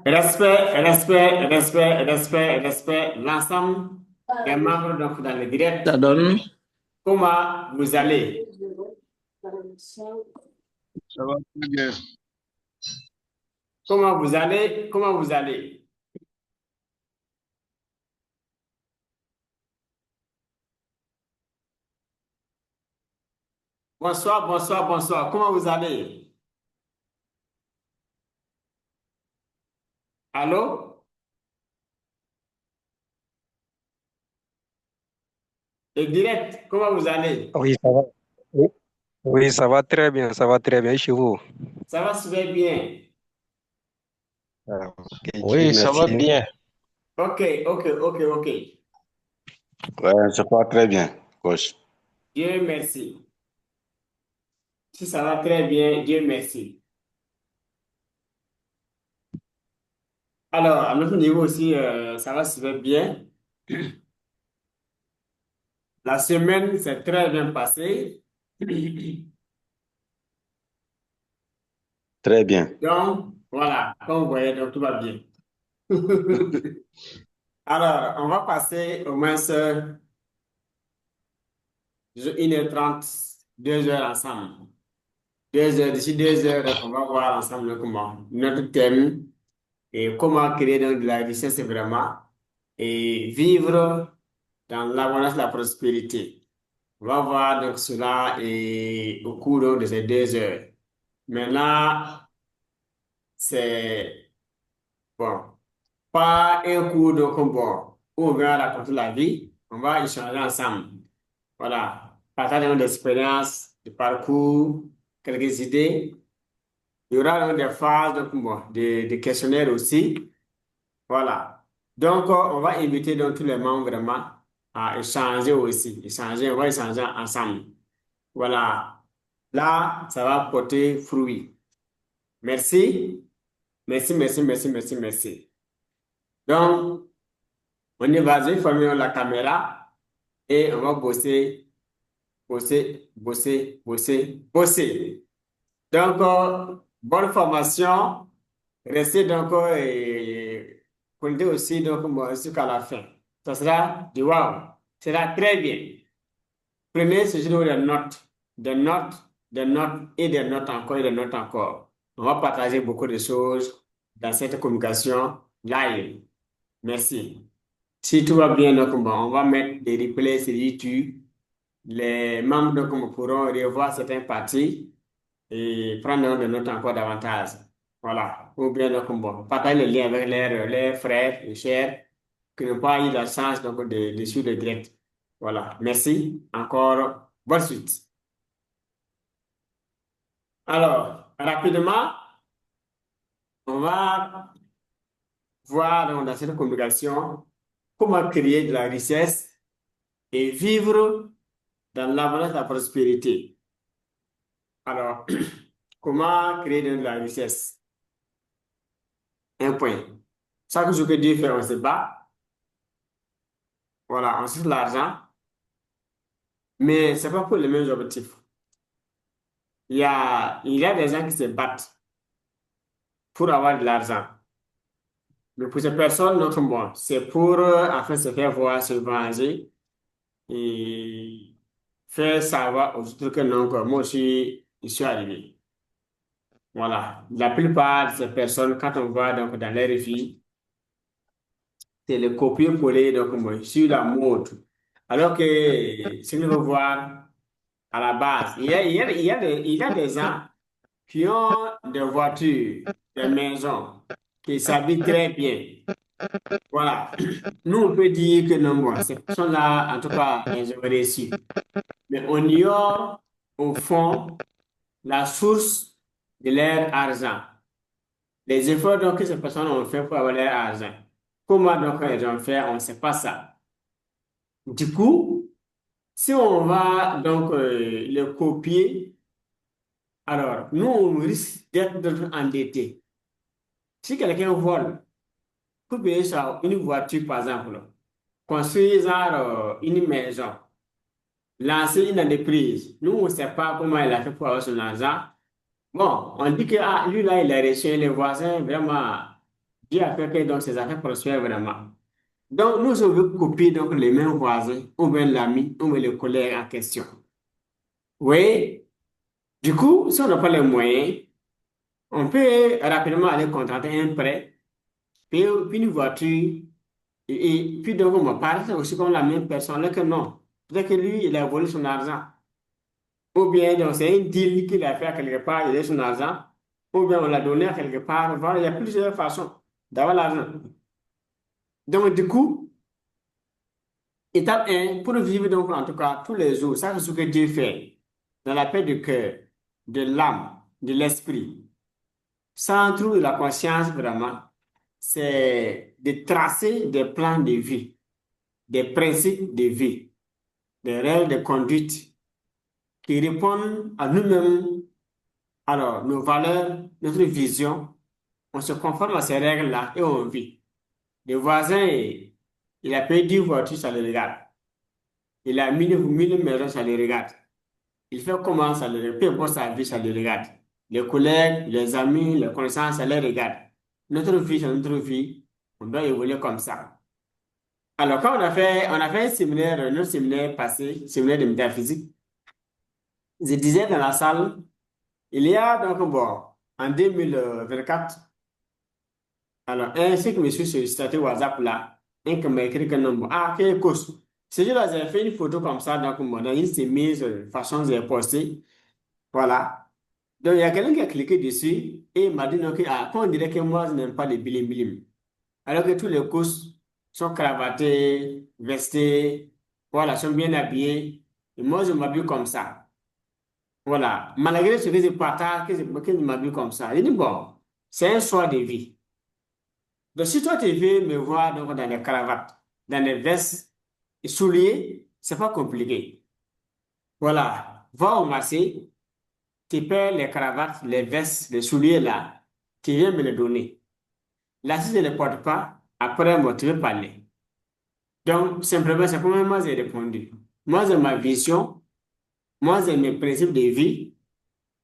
Respect, respect, respect, respect, respect. L'ensemble des membres donc, dans le direct. Ça donne. Comment vous allez? Ça va très bien. Comment vous allez? Comment vous allez? Bonsoir, bonsoir, bonsoir. Comment vous allez? Allô? Le direct, comment vous allez? Oui, ça va. Oui, oui, ça va très bien, ça va très bien chez vous. Ça va super bien. Ok, Dieu Oui, ça va merci. bien. Ok, ok, ok, ok. Ouais, ça va très bien, coach. Dieu merci. Si ça va très bien, Dieu merci. Alors, à notre niveau aussi, ça va super bien. La semaine s'est très bien passée. Très bien. Donc, voilà, comme vous voyez, donc tout va bien. Alors, on va passer au moins 1h30, 2 heures ensemble. 2 heures, d'ici 2 heures, donc on va voir ensemble comment notre thème et comment créer donc de la richesse vraiment et vivre dans l'abondance de la prospérité. On va voir donc cela et au cours donc, de ces 2 heures. Maintenant, c'est bon, pas un cours donc bon, où on va raconter la vie, on va échanger ensemble. Voilà, partager nos expériences, des parcours, quelques idées. Il y aura donc des phases, donc, bon, des questionnaires aussi. Voilà. Donc, on va inviter donc, tous les membres vraiment à échanger aussi. Échanger, on va échanger ensemble. Voilà. Là, ça va porter fruit. Merci. Merci, merci, merci, merci, merci. Donc, on y va, j'ai fermé la caméra et on va bosser, bosser, bosser, bosser, bosser. Donc, bonne formation. Restez donc et comptez aussi donc moi, jusqu'à la fin. Ça sera du wow. Ça sera très bien. Prenez ce jour des notes, des notes, des notes et des notes encore et des notes encore. On va partager beaucoup de choses dans cette communication live. Merci. Si tout va bien, donc, bon, on va mettre des replays sur YouTube. Les membres donc, pourront revoir certaines parties et prendre des notes encore davantage. Voilà. Ou bien donc, bon, partager le lien avec leurs frères et chers qui n'ont pas eu la chance donc, de suivre le direct. Voilà. Merci. Encore. Bonne suite. Alors, rapidement, on va voir donc, dans cette communication comment créer de la richesse et vivre dans l'abondance de la prospérité. Alors, comment créer de la richesse? Un point. Chaque jour que Dieu fait, on se bat. Voilà, on cherche l'argent, mais ce n'est pas pour les mêmes objectifs. Il y a des gens qui se battent pour avoir de l'argent. Mais pour ces personnes, notre bon, c'est pour afin se faire voir, se venger et faire savoir aux autres que non, que moi aussi, je suis arrivé. Voilà. La plupart de ces personnes, quand on voit donc, dans leur vie, c'est le copier-coller donc, moi, sur la mode. Alors que ce qu'il faut voir à la base, il y a des gens qui ont des voitures, des maisons, qui s'habillent très bien. Voilà. Nous, on peut dire que non, moi, ces personnes-là, en tout cas, elles ont réussi. Mais on ignore, au fond, la source de leur argent. Les efforts donc, que ces personnes ont fait pour avoir leur argent. Comment donc elles ont fait, on ne sait pas ça. Du coup, si on va donc le copier, alors nous, on risque d'être endettés. Si quelqu'un vole pour payer ça, une voiture, par exemple, construire genre, une maison, lancer une entreprise, nous, on ne sait pas comment elle a fait pour avoir son argent. Bon, on dit que ah, lui là, il a reçu les voisins, vraiment, Dieu a fait que donc, ses affaires prospèrent vraiment. Donc, nous, on veut copier donc, les mêmes voisins, ou bien l'ami, ou bien le collègue en question. Oui, du coup, si on n'a pas les moyens, on peut rapidement aller contracter un prêt, puis une voiture, puis donc on va parler aussi comme la même personne, là que non. Peut-être que lui, il a volé son argent. Ou bien donc c'est un deal qu'il a fait à quelque part, il a son argent. Ou bien on l'a donné à quelque part. Voilà, il y a plusieurs façons d'avoir l'argent. Donc du coup, étape un pour vivre donc en tout cas tous les jours, ça c'est ce que Dieu fait. Dans la paix du cœur, de l'âme, de l'esprit. Sans trouver la conscience vraiment, c'est de tracer des plans de vie, des principes de vie, des règles de conduite qui répondent à nous-mêmes, alors nos valeurs, notre vision. On se conforme à ces règles-là et on vit. Le voisin, il a payé 10 voitures, ça le regarde. Il a mille maisons, ça le regarde. Il fait comment, ça le regarde. Peu importe sa vie, ça le regarde. Les collègues, les amis, les connaissances, ça les regarde. Notre vie, c'est notre vie. On doit évoluer comme ça. Alors, quand on a fait un séminaire, notre séminaire passé, séminaire de métaphysique, je disais dans la salle, il y a donc, bon, en 2024, alors, un, ce qui me suit sur le statut WhatsApp là, un qui m'a écrit que non, bon, ah, quel course. Ce jour-là, j'ai fait une photo comme ça, donc, bon, dans une chemise, façon, j'ai posté. Voilà. Donc, il y a quelqu'un qui a cliqué dessus et il m'a dit, donc, ah, quand on dirait que moi, je n'aime pas les bilim bilim. Alors que tous les courses sont cravatés, vestés, voilà, sont bien habillés. Et moi, je m'habille comme ça. Voilà. Malgré ce que je partage, que je m'habille comme ça. Il dit, bon, c'est un choix de vie. Donc, si toi, tu veux me voir donc, dans les cravates, dans les vestes et souliers, c'est pas compliqué. Voilà. Va au marché, tu paies les cravates, les vestes, les souliers là, tu viens me les donner. Là, si je ne les porte pas, après, moi, tu veux parler. Donc, simplement, c'est comme moi, j'ai répondu. Moi, j'ai ma vision, moi, j'ai mes principes de vie.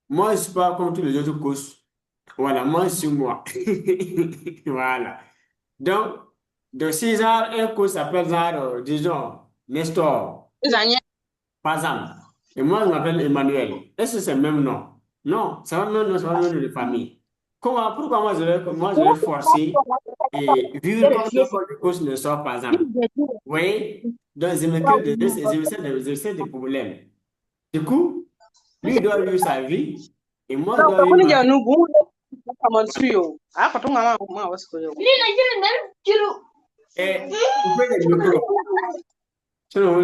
Moi, je ne suis pas comme tous les autres courses. Voilà, moi, je suis moi. Voilà. Donc, de ces genre, un cours s'appelle genre, disons, Nestor, par exemple. Et moi, je m'appelle Emmanuel. Est-ce que c'est le même nom? Non, c'est pas le même nom, c'est pas le même nom de famille. Pourquoi moi, je vais forcer et vivre comme le coach Nestor, par exemple? Oui, donc je me crée des problèmes. Du coup, lui, il doit vivre sa vie et moi, je dois vivre ma vie. Et coupez les micros. Sinon, on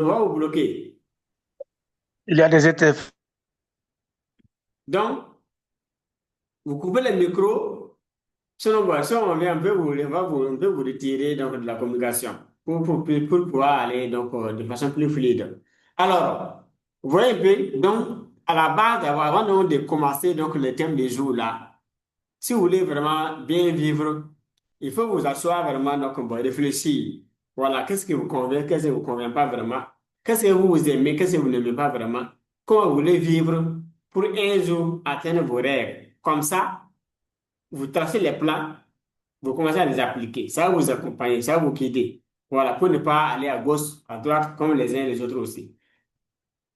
va vous bloquer. Il y a des ETF. Donc, vous coupez les micros. Sinon, bon, si on vient, on peut vous retirer donc, de la communication pour pouvoir aller donc, de façon plus fluide. Alors, vous voyez un peu, donc, à la base, avant donc, de commencer donc, le thème du jour là, si vous voulez vraiment bien vivre, il faut vous asseoir vraiment, donc, bon, réfléchir. Voilà, qu'est-ce qui vous convient, qu'est-ce qui ne vous convient pas vraiment, qu'est-ce que vous aimez, qu'est-ce que vous n'aimez pas vraiment, comment vous voulez vivre pour un jour atteindre vos rêves. Comme ça, vous tracez les plans, vous commencez à les appliquer. Ça va vous accompagner, ça va vous guider. Voilà, pour ne pas aller à gauche, à droite, comme les uns et les autres aussi.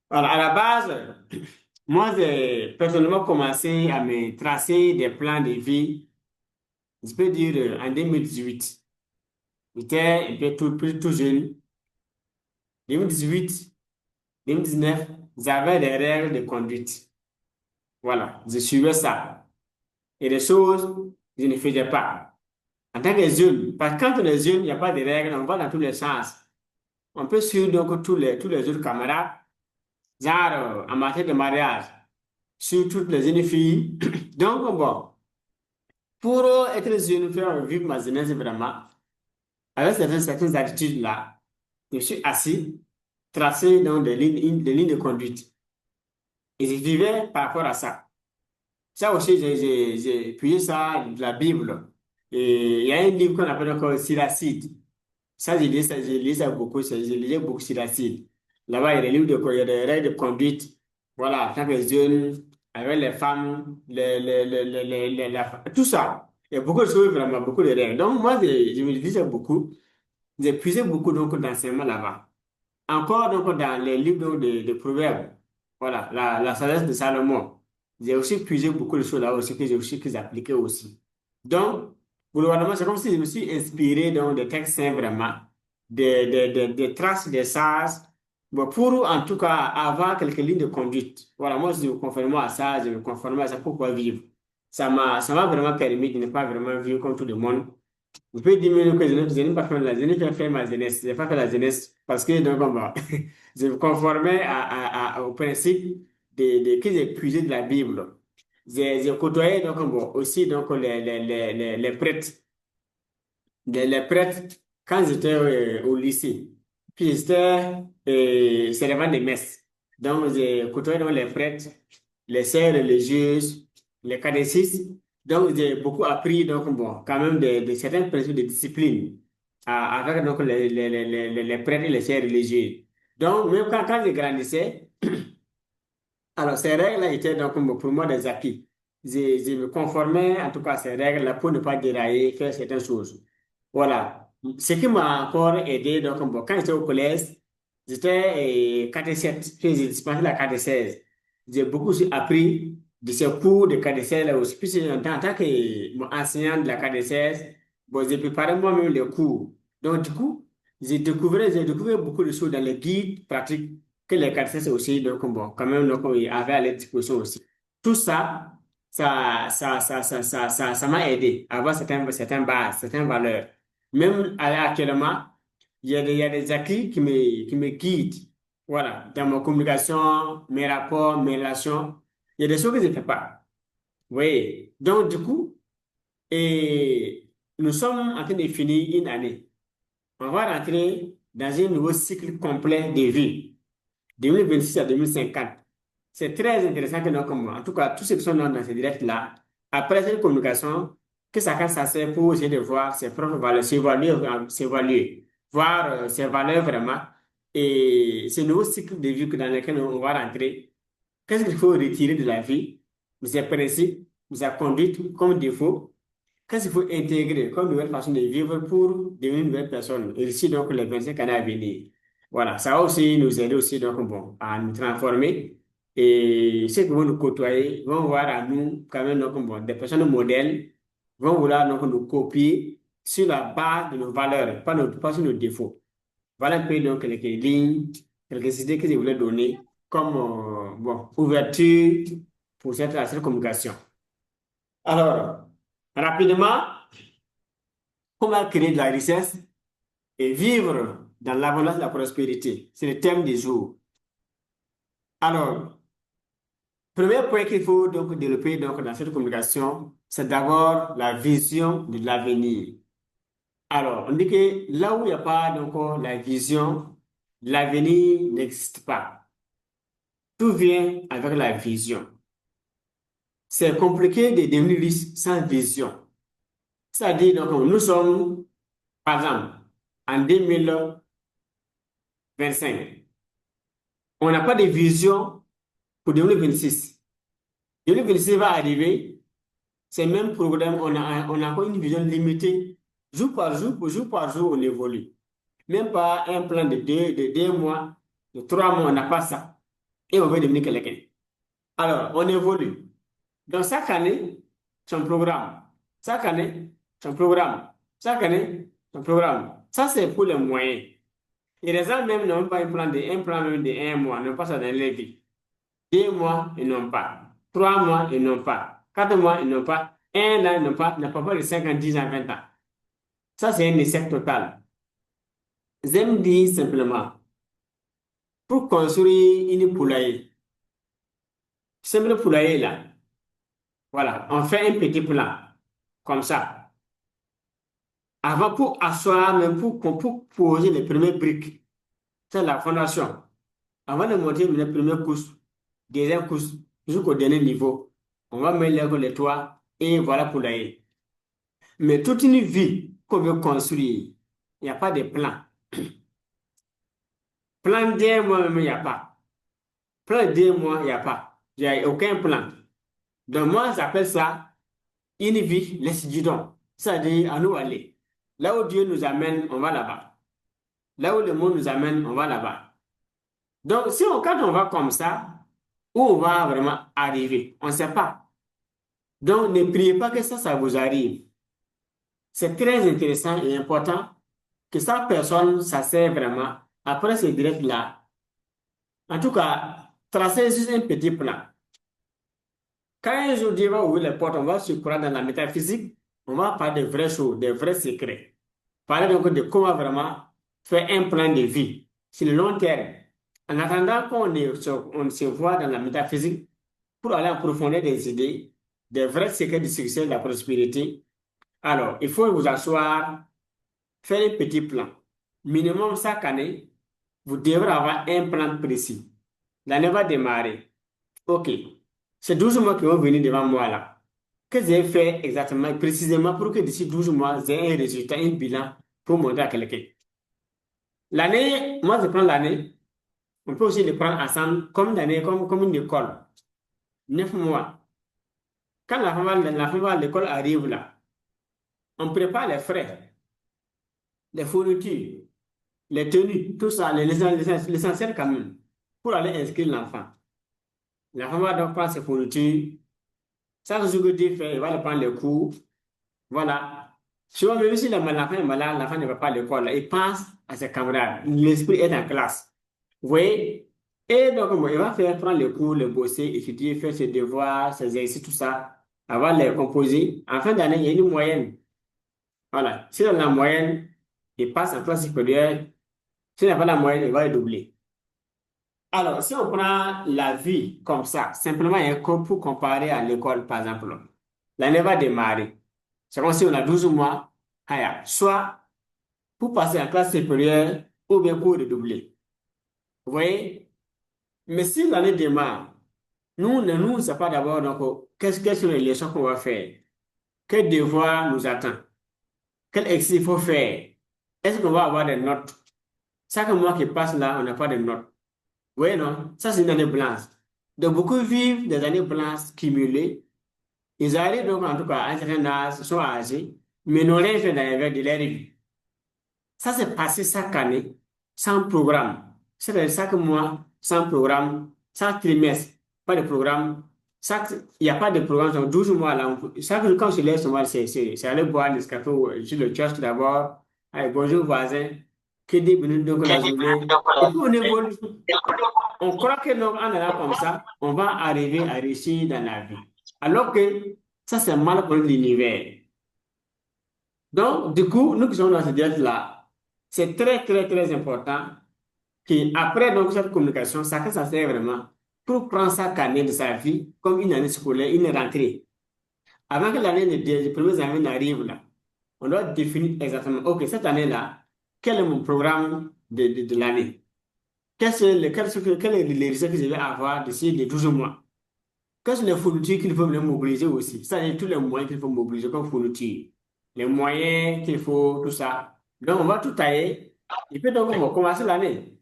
Voilà, à la base, moi, j'ai personnellement commencé à me tracer des plans de vie, je peux dire en 2018. J'étais un peu tout jeune. 2018, 2019, j'avais des règles de conduite. Voilà, je suivais ça. Et des choses, je ne faisais pas. En tant que jeune, parce que quand on est jeune, il n'y a pas de règles, on va dans tous les sens. On peut suivre donc tous les autres camarades, genre en matière de mariage, sur toutes les jeunes filles. Donc, bon, pour être jeune, faire vivre ma jeunesse vraiment, avec certaines attitudes-là, je suis assis, tracé dans des lignes de conduite. Et je vivais par rapport à ça. Ça aussi, j'ai appuyé ça de la Bible. Et il y a un livre qu'on appelle encore Siracide. Ça, je lis ça beaucoup, je lisais beaucoup Siracide. Là-bas, il y a des livres il y a des règles de conduite. Voilà, en tant que jeune, avec les femmes, tout ça. Il y a beaucoup de choses, vraiment, beaucoup de règles. Donc, moi, je me disais beaucoup, j'ai puisé beaucoup donc, d'enseignements là-bas. Encore donc, dans les livres donc, de Proverbes, voilà, la sagesse de Salomon. J'ai aussi puisé beaucoup de choses là aussi que j'ai aussi que j'appliquais aussi. Donc, globalement, c'est comme si je me suis inspiré donc, des textes saints vraiment, des traces des sages, bon, pour en tout cas avoir quelques lignes de conduite. Voilà, moi je me conforme à ça, je me conforme à ça pour pouvoir vivre. Ça m'a vraiment permis de ne pas vraiment vivre comme tout le monde. Je peux dire même que je n'ai pas fait je n'ai pas fait ma jeunesse. Je n'ai pas fait la jeunesse parce que donc, bon, je me conformais au principe que j'ai puisé de la Bible. J'ai côtoyé donc, bon, aussi donc, les prêtres. Les prêtres, quand j'étais au lycée, puis j'étais servant de messe. Donc, j'ai côtoyé donc, les prêtres, les sœurs religieuses, les catéchistes. Donc, j'ai beaucoup appris, donc, bon, quand même, de certains principes de discipline avec donc, les prêtres et les sœurs religieuses. Donc, même quand je grandissais, alors ces règles-là étaient donc pour moi des acquis. Je me conformais en tout cas à ces règles-là pour ne pas dérailler, faire certaines choses. Voilà. Ce qui m'a encore aidé, donc, bon, quand j'étais au collège, j'étais catéchète, puis j'ai dispensé la catéchèse. J'ai beaucoup aussi appris de ces cours de catéchèse là aussi. Puis en tant qu'enseignant de la catéchèse, bon, j'ai préparé moi-même les cours. Donc, du coup, j'ai découvert beaucoup de choses dans les guides pratiques que les catéchèses aussi, donc, bon, quand même, donc, ils avaient à leur disposition aussi. Tout ça, ça m'a aidé à avoir certaines bases, certaines valeurs. Même actuellement, il y a des acquis qui me guident. Voilà, dans ma communication, mes rapports, mes relations. Il y a des choses que je ne fais pas. Oui. Donc, du coup, nous sommes en train de finir une année. On va rentrer dans un nouveau cycle complet de vie, 2026 à 2050. C'est très intéressant que nous, comme moi, en tout cas, tous ceux qui sont dans ces directs-là, après cette communication, que chacun s'asseye pour essayer de voir ses propres valeurs, s'évaluer, voir ses valeurs vraiment, et ce nouveau cycle de vie dans lequel on va rentrer. Qu'est-ce qu'il faut retirer de la vie, de ses principes, de sa conduite comme défaut? Qu'est-ce qu'il faut intégrer comme nouvelle façon de vivre pour devenir une nouvelle personne, et ici donc les 25 années à venir? Voilà, ça va aussi nous aider aussi donc, bon, à nous transformer. Et ceux qui vont nous côtoyer vont voir à nous quand même donc, bon, des personnes modèles, vont vouloir donc, nous copier sur la base de nos valeurs, pas sur nos défauts. Voilà un peu donc quelques lignes, quelques idées que je voulais donner comme bon, ouverture pour cette communication. Alors, rapidement, comment créer de la richesse et vivre dans l'abondance de la prospérité? C'est le thème du jour. Alors, premier point qu'il faut donc développer donc, dans cette communication, c'est d'abord la vision de l'avenir. Alors, on dit que là où il n'y a pas donc, la vision, l'avenir n'existe pas. Tout vient avec la vision. C'est compliqué de devenir riche sans vision. C'est-à-dire, donc, nous sommes, par exemple, en 2025. On n'a pas de vision pour 2026. 2026 va arriver, c'est le même problème, on a encore une vision limitée. Jour par jour, on évolue. Même pas un plan de deux mois, de 3 mois, on n'a pas ça. Et on veut devenir quelqu'un. Alors, on évolue. Donc, chaque année, son programme. Chaque année, son programme. Chaque année, son programme. Ça, c'est pour les moyens. Et les gens même n'ont pas un plan même de 1 mois, n'ont pas ça dans leur vie. 2 mois, ils n'ont pas. 3 mois, ils n'ont pas. 4 mois, ils n'ont pas. Un an, ils n'ont pas. Ils n'ont pas de 5 ans, 10 ans, 20 ans. Ça, c'est un échec total. J'aime dire simplement, pour construire une poulailler, simple poulailler là, voilà, on fait un petit plan, comme ça. Avant, pour asseoir, même pour poser les premières briques, c'est la fondation. Avant de monter les premières couches, deuxième couche, jusqu'au dernier niveau, on va mettre les toits et voilà poulailler. Mais toute une vie qu'on veut construire, il n'y a pas de plan. Plan d'un mois même, il n'y a pas. Plan de 2 mois, il n'y a pas. Il n'y a aucun plan. Donc, moi, j'appelle ça une vie, laisse du don. C'est-à-dire, à nous aller. Là où Dieu nous amène, on va là-bas. Là où le monde nous amène, on va là-bas. Donc, quand on va comme ça, où on va vraiment arriver, on ne sait pas. Donc, ne priez pas que ça vous arrive. C'est très intéressant et important que sa personne, ça sert vraiment. Après ce direct-là, en tout cas, tracer juste un petit plan. Quand un jour Dieu va ouvrir les portes, on va se croire dans la métaphysique, on va parler des vraies choses, des vrais secrets. Parler donc de comment vraiment faire un plan de vie sur le long terme. En attendant on se voit dans la métaphysique pour aller en profondeur des idées, des vrais secrets du succès, de la prospérité. Alors, il faut vous asseoir, faire un petit plan. Minimum chaque année, vous devrez avoir un plan précis. L'année va démarrer. OK. C'est 12 mois qui vont venir devant moi là. Qu'est-ce que j'ai fait exactement, précisément pour que d'ici 12 mois, j'ai un résultat, un bilan pour montrer à quelqu'un. L'année, moi je prends l'année, on peut aussi le prendre ensemble comme l'année, comme une école. 9 mois. Quand la femme à l'école arrive là, on prépare les frais, les fournitures, les tenues, tout ça, l'essentiel quand même, pour aller inscrire l'enfant. L'enfant va donc prendre ses fournitures. Ça, ce que Dieu fait, il va le prendre les cours. Voilà. Souvent, même si l'enfant est malade, l'enfant ne va pas à l'école, là, il pense à ses camarades. L'esprit est en classe. Vous voyez? Et donc, bon, il va prendre les cours, le bosser, étudier, faire ses devoirs, ses exercices, tout ça, avant de les composer. En fin d'année, il y a une moyenne. Voilà. Si dans la moyenne, il passe en classe supérieure. S'il n'a pas la moyenne, il va le doubler. Alors, si on prend la vie comme ça, simplement pour comparer à l'école, par exemple, l'année va démarrer. C'est comme si on a 12 mois, soit pour passer en classe supérieure ou bien pour redoubler. Vous voyez? Mais si l'année démarre, nous ne savons pas d'abord donc, quelles sont les leçons qu'on va faire, quel devoir nous attend, quel exercice il faut faire, est-ce qu'on va avoir des notes? Chaque mois qui passe là, on n'a pas de notes. Vous voyez, non? Ça, c'est une année blanche. Donc, beaucoup vivent des années blanches cumulées. Ils arrivent donc, en tout cas, à un certain âge, sont âgés, mais n'ont rien fait dans de leur vie. Ça, c'est passé chaque année, sans programme. C'est-à-dire chaque mois, sans programme, chaque trimestre, pas de programme. Il n'y a pas de programme, donc 12 mois là. Chaque jour, quand je lève ce mois, c'est aller boire des cafés sur le kiosque d'abord. Allez, bonjour voisin, que des minutes donc la journée. Et puis on évolue. On croit que donc, en allant comme ça, on va arriver à réussir dans la vie. Alors que ça, c'est mal pour l'univers. Donc, du coup, nous qui sommes dans ce dialogue-là, c'est très, très, très important qu'après donc, cette communication, chacun s'en sert vraiment pour prendre sa année de sa vie comme une année scolaire, une rentrée. Avant que l'année des premières années n'arrive là, on doit définir exactement, OK, cette année-là, quel est mon programme de l'année? Quels sont les résultats que je vais avoir d'ici les 12 mois? Quelles sont les fournitures qu'il faut me mobiliser aussi? C'est-à-dire tous les moyens qu'il faut mobiliser comme fourniture. Les moyens qu'il faut, tout ça. Donc, on va tout tailler. Et puis, donc, on va commencer l'année.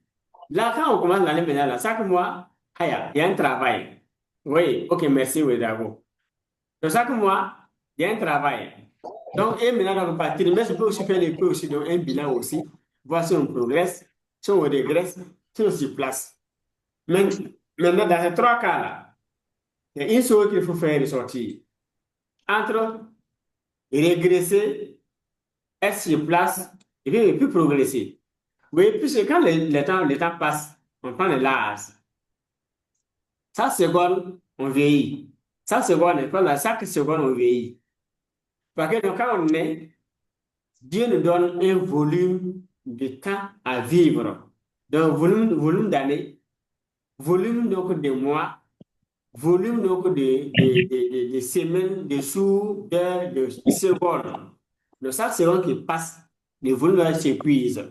Là, quand on commence l'année maintenant, là, chaque mois, il y a un travail. Oui, OK, merci, oui, d'accord. Donc, chaque mois, il y a un travail. Donc, et maintenant, on va partir. Mais je peux aussi faire donc, un bilan aussi. Voir si on progresse, si on régresse, si on se place. Maintenant, dans ces trois cas-là, il y a une chose qu'il faut faire ressortir. Entre régresser, être sur place et puis progresser. Oui, puisque quand le temps passe, on prend de l'âge. Chaque seconde, on vieillit. Chaque seconde, on vieillit. Parce que donc, quand on est, Dieu nous donne un volume de temps à vivre. Donc, volume d'années, volume donc de mois, volume donc de semaines, de jours, d'heures, de secondes. Donc, chaque seconde qui passe, le volume s'épuise.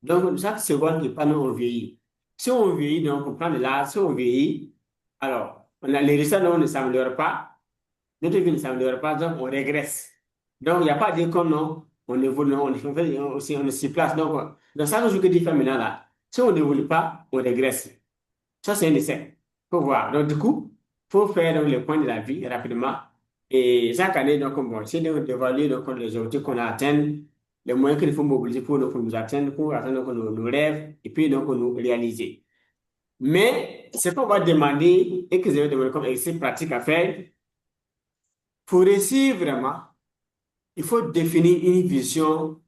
Donc, chaque seconde qui passe, nous, on vieillit. Si on vieillit, donc, on prend de l'âge. Si on vieillit, alors, les résultats ne s'améliorent pas. Notre vie ne s'améliore pas, donc on régresse. Donc, il n'y a pas de dire comme non, on évolue, on se place. Donc, dans chaque jour que tu fais maintenant, là, si on n'évolue pas, on régresse. Ça, c'est un essai. Il faut voir. Donc, du coup, il faut faire donc, les points de la vie rapidement. Et chaque année, donc, bon, c'est d'évaluer donc, les objectifs qu'on a atteints, les moyens qu'il faut mobiliser pour donc, nous atteindre, pour atteindre donc, nos rêves, et puis donc nous réaliser. Mais ce qu'on va demander et que je vais demander comme exercice pratique à faire, pour réussir vraiment, il faut définir une vision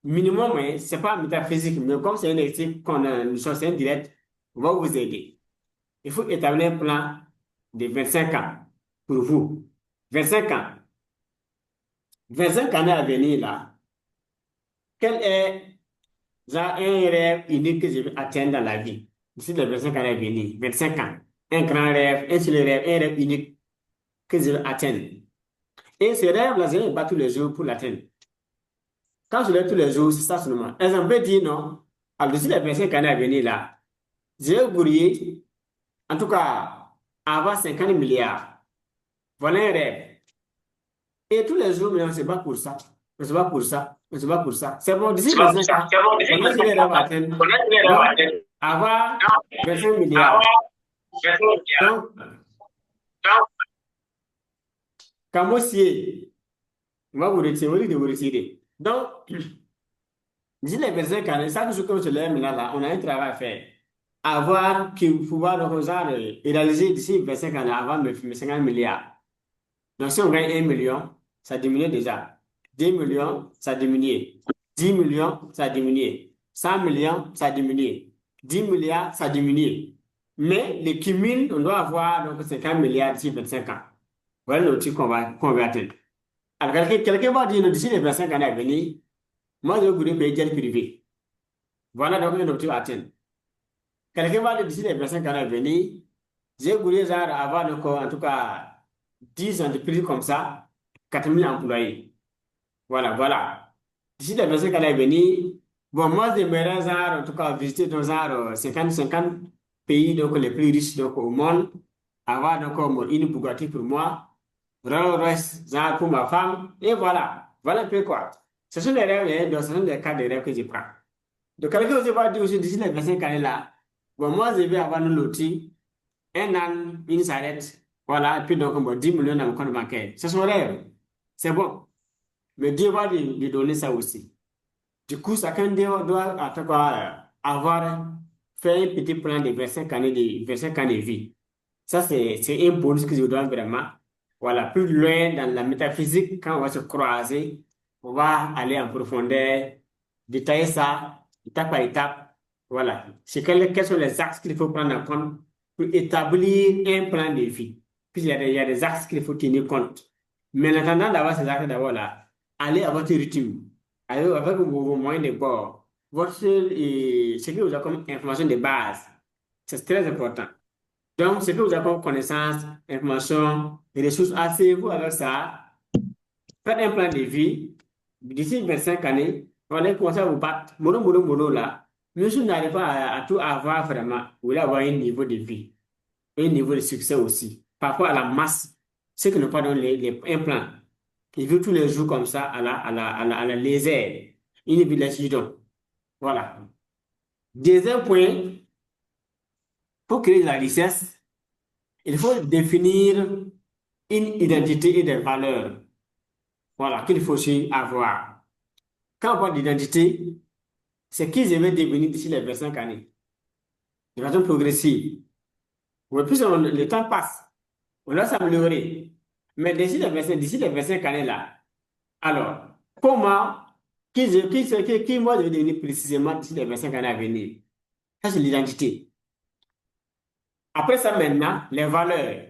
minimum, hein, ce n'est pas métaphysique, mais comme c'est un exercice qu'on a une chose indirecte, on va vous aider. Il faut établir un plan de 25 ans pour vous. 25 ans. 25 années à venir là. Quel est genre, un rêve unique que je veux atteindre dans la vie? D'ici les 25 années à venir. 25 ans. Un grand rêve, un seul rêve, un rêve unique que je veux atteindre. Et ce rêve-là, je ne vais pas tous les jours pour l'atteindre. Quand je l'ai tous les jours, c'est ça seulement. Exemple, peut dire non. Alors, d'ici les 25 années à venir là, je vais gourir, en tout cas, avoir 50 milliards. Voilà un rêve. Et tous les jours, mais on se bat pour ça. On se bat pour ça. On se bat pour ça. C'est bon, d'ici 25 ans, on a les rêves à atteindre. Donc, avoir 25 milliards. Donc, quand moi, si, on va vous retirer, on va vous retirer. Donc, d'ici les 25 ans, chaque jour que je lève là, on a un travail à faire. Avoir, pouvoir réaliser d'ici 25 ans, avoir mes 50 milliards. Donc, si on gagne 1 million, ça diminue déjà. 2 millions, ça diminue. 10 millions, ça diminue. 100 millions, ça diminue. 10 milliards, ça diminue. Mais le cumul, on doit avoir donc 50 milliards d'ici 25 ans. Voilà l'objectif qu'on va atteindre. Alors, quelqu'un va dire d'ici les 25 années à venir, moi, je voudrais payer jet privé. Voilà donc un objectif à atteindre. Quelqu'un va dire d'ici les 25 années à venir, je voudrais avoir donc, en tout cas 10 entreprises comme ça, 4 000 employés. Voilà. D'ici les 25 années à venir, bon, moi, j'aimerais, en tout cas, visiter dans 50 pays donc, les plus riches donc, au monde, avoir donc, une Bugatti pour moi, Rolls-Royce, pour ma femme, et voilà. Voilà un peu quoi. Ce sont les rêves, hein, donc, ce sont les cas de rêves que je prends. Donc, quelqu'un aussi va dire aussi, d'ici les 25 années là, bon, moi, je vais avoir une loterie, un an, une s'arrête, voilà, et puis donc, bon, 10 millions dans mon compte bancaire. C'est son rêve. C'est bon. Mais Dieu va lui donner ça aussi. Du coup, chacun doit en tout cas, avoir fait un petit plan de 25 années de vie. Ça, c'est un bonus que je dois vraiment. Voilà, plus loin dans la métaphysique, quand on va se croiser, on va aller en profondeur, détailler ça, étape par étape. Voilà. Quels sont les axes qu'il faut prendre en compte pour établir un plan de vie. Puis il y a des axes qu'il faut tenir compte. Mais en attendant d'avoir ces axes d'abord là, allez à votre rythme, allez avec vos moyens de bord, ce que vous avez comme information de base, c'est très important. Donc, ce que vous avez comme connaissance, information, ressources, asseyez-vous avec ça, faites un plan de vie, d'ici 25 années, on allez commencer à vous battre, mono là, mais si vous n'arrivez pas à tout avoir vraiment, vous voulez avoir un niveau de vie, un niveau de succès aussi, par rapport à la masse, ceux qui n'ont pas donné un plan. Ils vivent tous les jours comme ça, à la légère. Une vie d'accident. Voilà. Deuxième point, pour créer de la richesse, il faut définir une identité et des valeurs. Voilà, qu'il faut aussi avoir. Quand on parle d'identité, c'est qui je vais devenir d'ici les 25 années. De façon progressive. Ouais, plus le temps passe, on doit s'améliorer. Mais d'ici les 25 années là, alors, comment, moi je vais devenir précisément d'ici les 25 années à venir? Ça, c'est l'identité. Après ça, maintenant, les valeurs.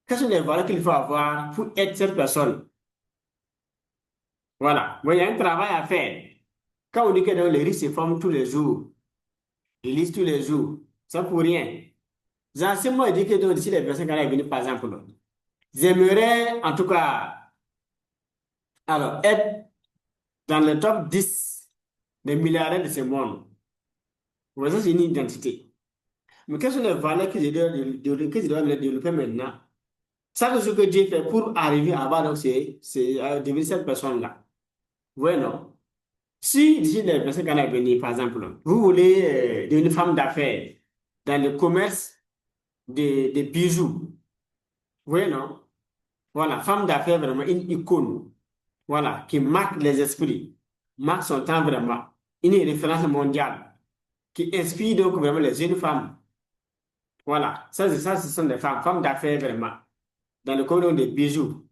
Quelles sont les valeurs qu'il faut avoir pour être cette personne? Voilà. Bon, il y a un travail à faire. Quand on dit que les riches se forment tous les jours, ils lisent tous les jours, ça pour rien. Si moi, je dis que d'ici les 25 années à venir, par exemple, j'aimerais, en tout cas, alors, être dans le top 10 des milliardaires de ce monde. Voilà, ça, c'est une identité. Mais quelles sont les valeurs que je dois développer maintenant? Ça, c'est ce que Dieu fait pour arriver à avoir, donc, devenir cette personne-là. Oui, non. Si d'ici les 25 années à venir, par exemple, vous voulez devenir femme d'affaires dans le commerce des bijoux, Oui, non? Voilà, femme d'affaires, vraiment une icône. Voilà, qui marque les esprits, marque son temps vraiment. Une référence mondiale qui inspire donc vraiment les jeunes femmes. Voilà, ça, ce sont des femmes d'affaires vraiment, dans le cordon des bijoux.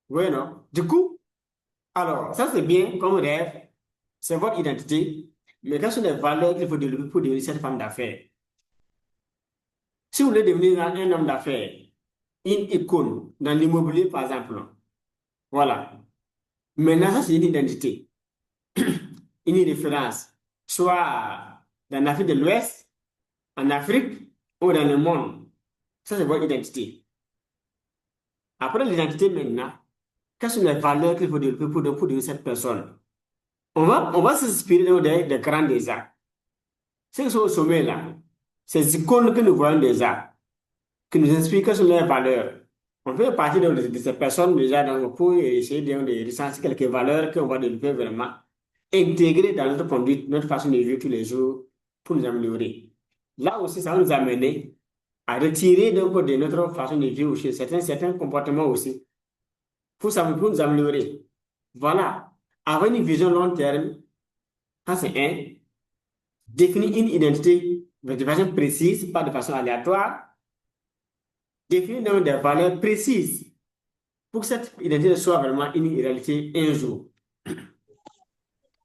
Oui, non? Du coup, alors, ça c'est bien comme rêve, c'est votre identité, mais quelles sont les valeurs qu'il faut développer pour devenir cette femme d'affaires? Si vous voulez devenir un homme d'affaires, une icône dans l'immobilier par exemple, voilà. Maintenant, ça c'est une identité, une référence, soit dans l'Afrique de l'Ouest, en Afrique ou dans le monde. Ça c'est votre identité. Après l'identité maintenant, quelles sont les valeurs qu'il faut développer pour devenir cette personne? On va s'inspirer donc des grands déjà. Ceux qui sont au sommet là, ces icônes que nous voyons déjà, qui nous inspirent quelles sont leurs valeurs. On peut partir de ces personnes déjà donc, pour essayer de recenser quelques valeurs qu'on va développer vraiment, intégrer dans notre conduite, notre façon de vivre tous les jours pour nous améliorer. Là aussi, ça va nous amener à retirer donc de notre façon de vivre aussi certains comportements aussi pour nous améliorer. Voilà. Avoir une vision long terme, ça c'est un. Définir une identité de façon précise, pas de façon aléatoire. Définir donc des valeurs précises pour que cette identité soit vraiment une réalité un jour.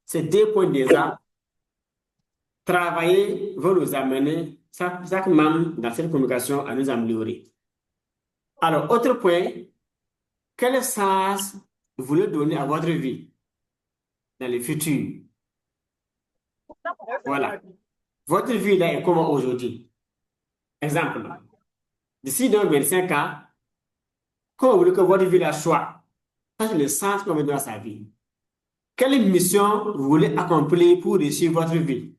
Ces 2 points déjà, travailler va nous amener chaque membre dans cette communication à nous améliorer. Alors, autre point, quel sens vous voulez donner à votre vie dans le futur? Voilà. Votre vie là est comment aujourd'hui? Exemple, d'ici 25 ans, comment vous voulez que votre vie là soit? Ça, c'est le sens qu'on veut donner à sa vie. Quelle mission vous voulez accomplir pour réussir votre vie?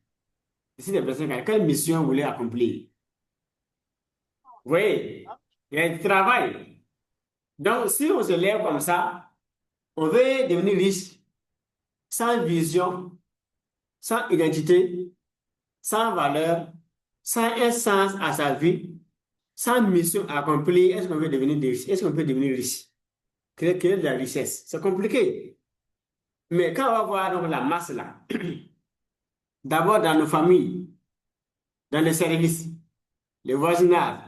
D'ici 25 ans, quelle mission vous voulez accomplir? Vous voyez, il y a du travail. Donc, si on se lève comme ça, on veut devenir riche, sans vision, sans identité, sans valeur, sans un sens à sa vie, sans mission à accomplir, est-ce qu'on veut devenir riche? Est-ce qu'on peut devenir riche? Créer de la richesse. C'est compliqué. Mais quand on va voir donc, la masse là, d'abord dans nos familles, dans les services, le voisinage,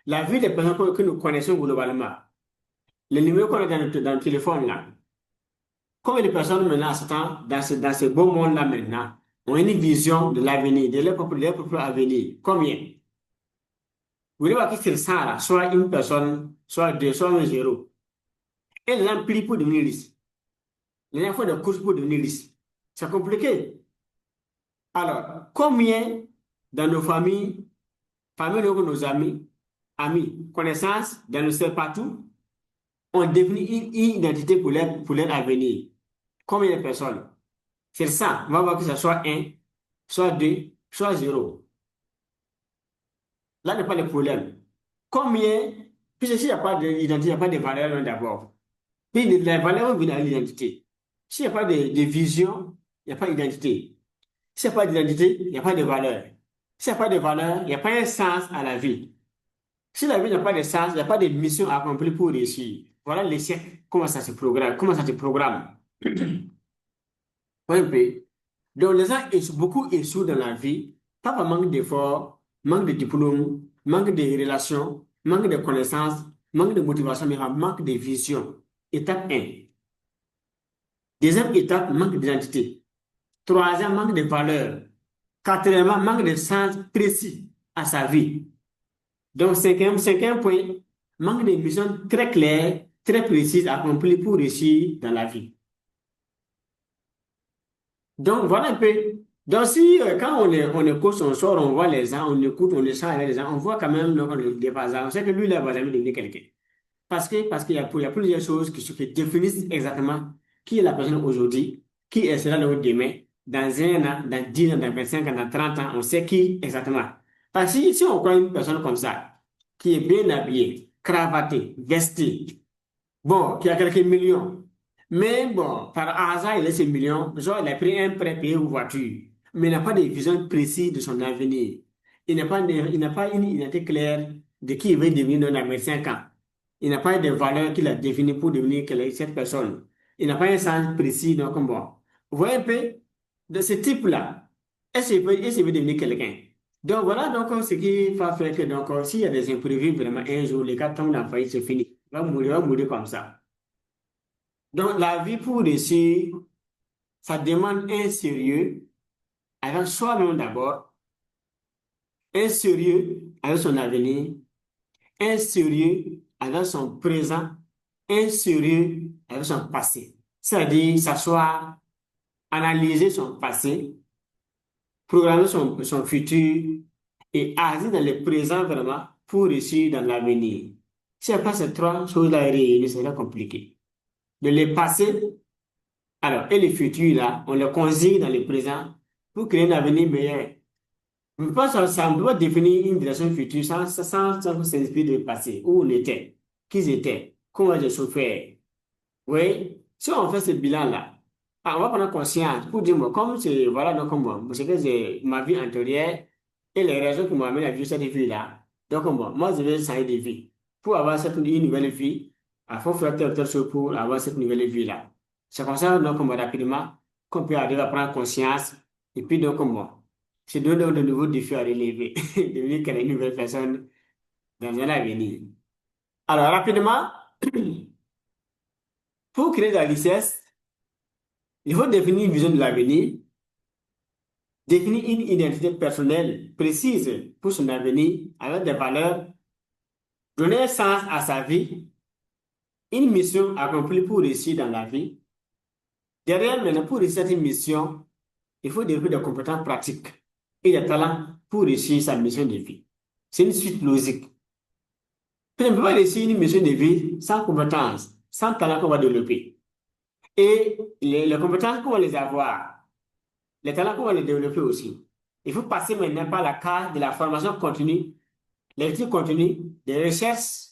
la vie des personnes que nous connaissons globalement, les numéros qu'on a dans le téléphone là, combien de personnes maintenant, dans ce beau monde-là maintenant, ont une vision de l'avenir, de leur propre avenir? Combien? Vous voulez voir qui c'est ça là, soit une personne, soit deux, soit un zéro. Et les gens plient pour devenir riches. Les gens font des courses pour devenir riches. C'est compliqué. Alors, combien dans nos familles, parmi nos amis, connaissances, dans nos cercles partout, ont défini une identité pour leur avenir? Combien de personnes? C'est ça. On va voir que ce soit un, soit deux, soit zéro. Là n'est pas le problème. Combien, puisque s'il n'y a pas d'identité, il n'y a pas de valeur d'abord. Puis les valeurs vont venir à l'identité. S'il n'y a pas de vision, il n'y a pas d'identité. S'il n'y a pas d'identité, il n'y a pas de valeur. S'il n'y a pas de valeur, il n'y a pas un sens à la vie. Si la vie n'a pas de sens, il n'y a pas de mission à accomplir pour réussir. Voilà l'échec, comment ça se programme, comment ça se programme. Un peu. Donc, les gens beaucoup échouent dans la vie, pas par manque d'efforts, manque de diplôme, manque de relations, manque de connaissances, manque de motivation, mais par manque de vision. Étape 1. Deuxième étape, manque d'identité. Troisième, manque de valeur. Quatrièmement, manque de sens précis à sa vie. Donc, cinquième point, manque de mission très claire, très précise à accomplir pour réussir dans la vie. Donc, voilà un peu. Donc, si quand on écoute, on sort, on voit les gens, on écoute, on échange avec les gens, on voit quand même des passages. On sait que lui, là, va jamais devenir quelqu'un. Parce qu'il y a plusieurs choses qui définissent exactement qui est la personne aujourd'hui, qui est cela le demain, dans 1 an, dans 10 ans, dans 25 ans, dans 30 ans, on sait qui exactement. Parce que si on croit une personne comme ça, qui est bien habillée, cravatée, vestée, bon, qui a quelques millions, mais bon, par hasard, il a ces millions, genre, il a pris un prêt payé une voiture, mais il n'a pas de vision précise de son avenir. Il n'a pas une identité claire de qui il veut devenir dans 25 ans. Il n'a pas des valeurs qu'il a définies pour devenir cette personne. Il n'a pas un sens précis. Donc, bon. Vous voyez un peu de ce type-là. Est-ce qu'il veut devenir quelqu'un? Donc, voilà donc ce qui va faire que donc, s'il y a des imprévus, vraiment, un jour, les gars tombent dans la faillite, c'est fini. Il va mourir comme ça. Donc, la vie pour réussir, ça demande un sérieux avec soi-même d'abord, un sérieux avec son avenir, un sérieux avec son présent, un sérieux avec son passé. C'est-à-dire s'asseoir, analyser son passé, programmer son futur et agir dans le présent vraiment pour réussir dans l'avenir. Si il n'y a pas ces trois choses-là réunies, c'est compliqué. De le passé, alors, et le futur, là, on le consigne dans le présent pour créer un avenir meilleur. Je pense que ça ne peut pas définir une direction future sans s'inspirer du passé, où on était, qui ils étaient, comment j'ai souffert. Oui, si on fait ce bilan-là, on va prendre conscience pour dire, moi, comme c'est, voilà, donc, moi, c'est que j'ai ma vie antérieure et les raisons qui m'ont amené à vivre cette vie-là. Donc, moi, je vais changer de vie. Pour avoir une nouvelle vie, il faut faire telle chose pour avoir cette nouvelle vie-là. C'est comme ça, donc, rapidement, qu'on peut arriver à prendre conscience et puis, donc, c'est donner de nouveaux défis à relever, devenir une nouvelle personne dans un avenir. Alors, rapidement, pour créer de la richesse, il faut définir une vision de l'avenir, définir une identité personnelle précise pour son avenir avec des valeurs, donner un sens à sa vie, une mission accomplie pour réussir dans la vie. Derrière, maintenant, pour réussir cette mission, il faut développer des compétences pratiques et des talents pour réussir sa mission de vie. C'est une suite logique. On ne peut pas réussir une mission de vie sans compétences, sans talent qu'on va développer. Et les compétences qu'on va les avoir, les talents qu'on va les développer aussi. Il faut passer maintenant par la case de la formation continue, l'étude continue, des recherches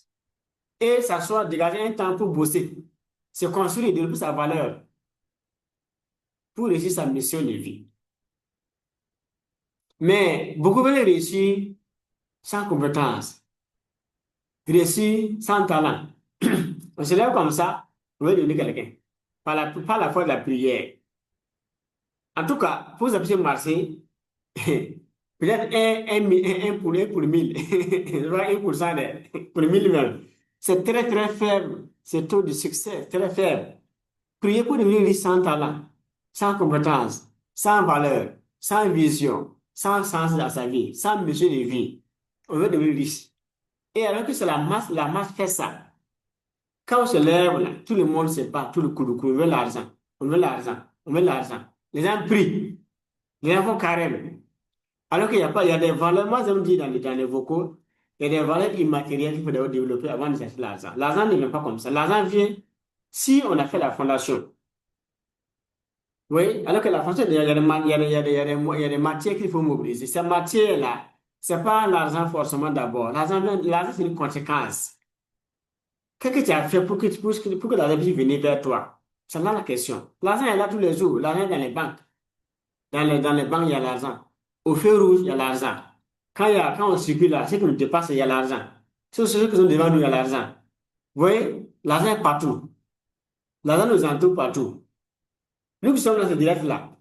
et s'asseoir, dégager un temps pour bosser, se construire et développer sa valeur pour réussir sa mission de vie. Mais beaucoup veulent réussir sans compétences, réussir sans talent. On se lève comme ça, on veut devenir quelqu'un. Par la foi de la prière. En tout cas, pour ça puisse marcher, peut-être un pour 1000, 1% pour 1000 même. C'est très, très faible. Ce taux de succès, très faible. Prier pour devenir riche sans talent, sans compétence, sans valeur, sans vision, sans sens dans sa vie, sans mesure de vie. On veut devenir riche. Et alors que c'est la masse fait ça. Quand on se lève, là, tout le monde se bat, tout le coup, on veut l'argent, on veut l'argent, on veut l'argent. Les gens prient, les gens font carême. Alors qu'il y a pas, il y a des valeurs, moi j'aime dire dans les vocaux, il y a des valeurs immatérielles qu'il faut d'abord développer avant de chercher l'argent. L'argent ne vient pas comme ça. L'argent vient si on a fait la fondation. Oui, alors que la fondation, il y a des matières qu'il faut mobiliser. Ces matières-là, ce n'est pas l'argent forcément d'abord. L'argent, c'est une conséquence. Qu'est-ce que tu as fait pour que l'argent puisse venir vers toi? C'est là la question. L'argent est là tous les jours. L'argent est dans les banques. Dans les banques, il y a l'argent. Au feu rouge, il y a l'argent. Quand on circule là, ce qui nous dépasse, il y a l'argent. Sur ceux qui sont devant nous, il y a l'argent. Vous voyez, l'argent est partout. L'argent nous entoure partout. Nous qui sommes dans ce direct-là,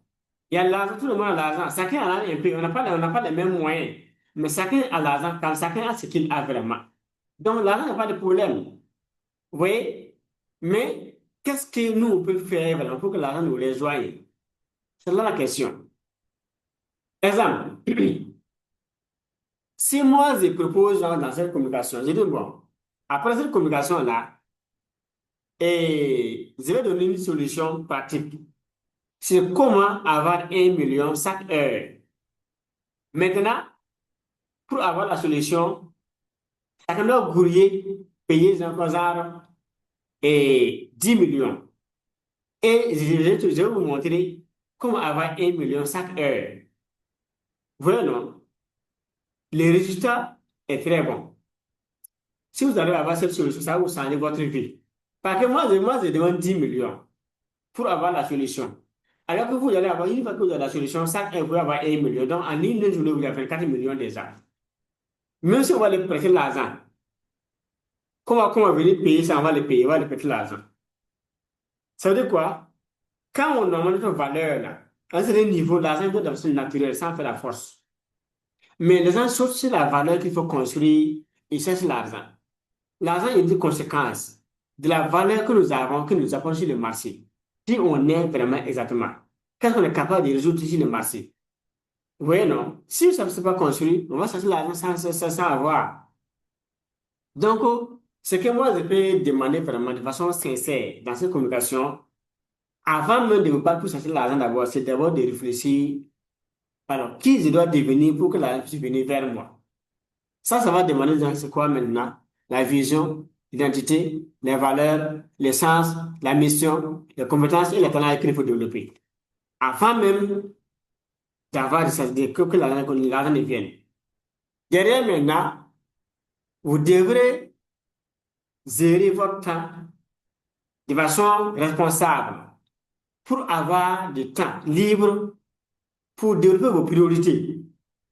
il y a l'argent, tout le monde a l'argent. Chacun a un peu. On n'a pas les mêmes moyens. Mais chacun a l'argent quand chacun a ce qu'il a vraiment. Donc, l'argent n'a pas de problème. Vous voyez? Mais qu'est-ce que nous, on peut faire vraiment pour que l'argent nous rejoigne? C'est là la question. Exemple. Si moi, je propose dans cette communication, je dis, bon, après cette communication-là, et je vais donner une solution pratique. C'est comment avoir 1 million chaque heure. Maintenant, pour avoir la solution, chacun doit grouiller, payer un et 10 millions. Et je vais vous montrer comment avoir 1 million chaque heure. Vous voyez, non? Le résultat est très bon. Si vous arrivez à avoir cette solution, ça va vous changer votre vie. Parce que moi, je demande 10 millions pour avoir la solution. Alors que vous allez avoir, une fois que vous avez la solution, chaque heure, vous allez avoir 1 million. Donc, en une journée, vous avez 4 millions déjà. Même si on va aller prêter l'argent, Comment venir payer ça, on va les payer, on va les péter l'argent. Ça veut dire quoi? Quand on augmente notre valeur, là, à un certain niveau, l'argent vient de façon naturelle, sans faire la force. Mais les gens sautent sur la valeur qu'il faut construire, ils cherchent l'argent. L'argent est une conséquence de la valeur que nous avons sur le marché. Si on est vraiment exactement, qu'est-ce qu'on est capable de résoudre sur le marché? Vous voyez, non? Si ça ne s'est pas construit, on va chercher l'argent sans avoir. Donc, ce que moi, je peux demander vraiment de façon sincère dans cette communication, avant même de ne pas tout chercher l'argent d'abord, c'est d'abord de réfléchir, alors, qui je dois devenir pour que l'argent puisse venir vers moi? Ça va demander c'est quoi maintenant? La vision, l'identité, les valeurs, l'essence, la mission, les compétences et les talents qu'il faut développer. Avant même d'avoir que l'argent ne vienne. Derrière maintenant, vous devrez gérer votre temps de façon responsable pour avoir du temps libre pour développer vos priorités.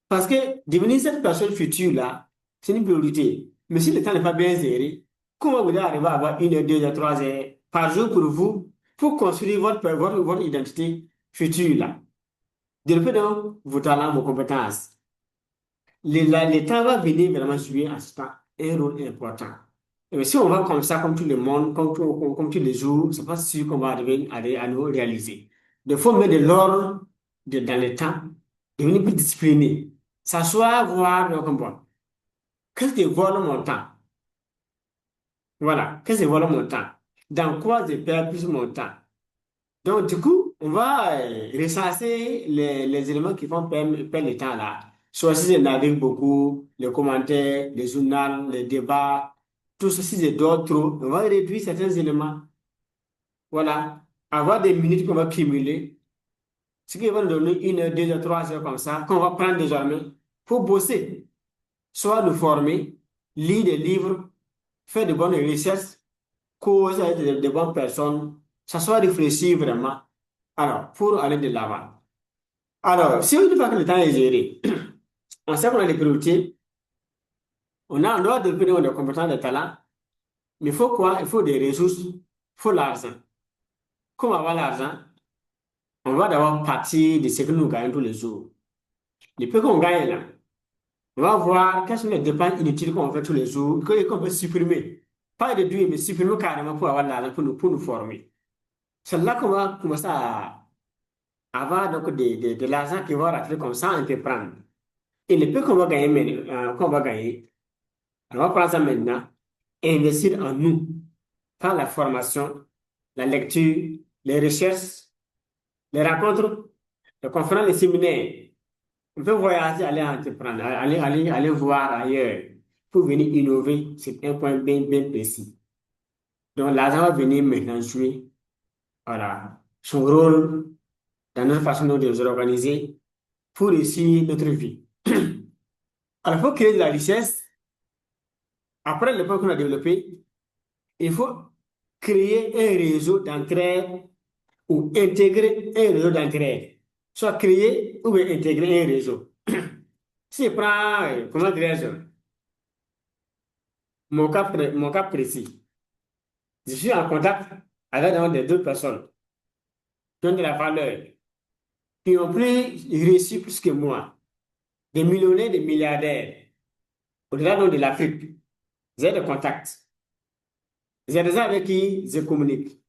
Parce que devenir cette personne future-là, c'est une priorité. Mais si le temps n'est pas bien géré, comment vous allez arriver à avoir 1 heure, 2 heures, 3 heures par jour pour vous, pour construire votre identité future-là? Développez donc vos talents, vos compétences. Le temps va venir vraiment jouer en ce temps un rôle important. Mais si on va comme ça, comme tout le monde, comme tous les jours, c'est pas sûr qu'on va arriver à nous réaliser. Il faut mettre de l'ordre dans le temps, devenir plus discipliné. S'asseoir, voir, donc, bon, qu'est-ce qui vole mon temps? Voilà, qu'est-ce qui vole mon temps? Dans quoi je perds plus mon temps? Donc, du coup, on va recenser les éléments qui font perdre le temps là. Soit si je navigue beaucoup, les commentaires, les journaux, les débats, tout ceci, je dors trop. On va réduire certains éléments. Voilà, avoir des minutes qu'on va cumuler, ce qui va nous donner 1 heure, 2 heures, 3 heures comme ça, qu'on va prendre désormais pour bosser. Soit nous former, lire des livres, faire de bonnes recherches, causer avec de bonnes personnes, s'asseoir réfléchir vraiment. Alors, pour aller de l'avant. Alors, si on dit pas que le temps est géré, on sait qu'on a des priorités, on doit développer des compétences, des talents, mais il faut quoi? Il faut des ressources, il faut l'argent. Comment avoir l'argent? On va d'abord partir de ce que nous gagnons tous les jours. Le peu qu'on gagne là, on va voir quelles sont les dépenses inutiles qu'on fait tous les jours, qu'on peut supprimer. Pas réduire, mais supprimer carrément pour avoir l'argent pour nous former. C'est là qu'on va commencer à avoir donc de l'argent qui va rentrer comme ça, on peut prendre. Et le peu qu'on va gagner, on va prendre ça maintenant et investir en nous, par la formation, la lecture, les recherches, les rencontres, les conférences, les séminaires. On peut voyager, aller entreprendre, aller voir ailleurs pour venir innover. C'est un point bien précis. Donc, l'argent va venir maintenant jouer, voilà, son rôle dans notre façon de nous organiser pour réussir notre vie. Alors, il faut créer de la richesse. Après le point qu'on a développé, il faut créer un réseau d'entraide ou intégrer un réseau d'entraide. Soit créer ou bien intégrer un réseau. Si je prends, comment dirais-je, mon cas précis, je suis en contact avec des deux personnes qui ont de la valeur, qui ont réussi plus que moi, des millionnaires, des milliardaires, au-delà donc de l'Afrique. J'ai des contacts. J'ai des gens avec qui je communique.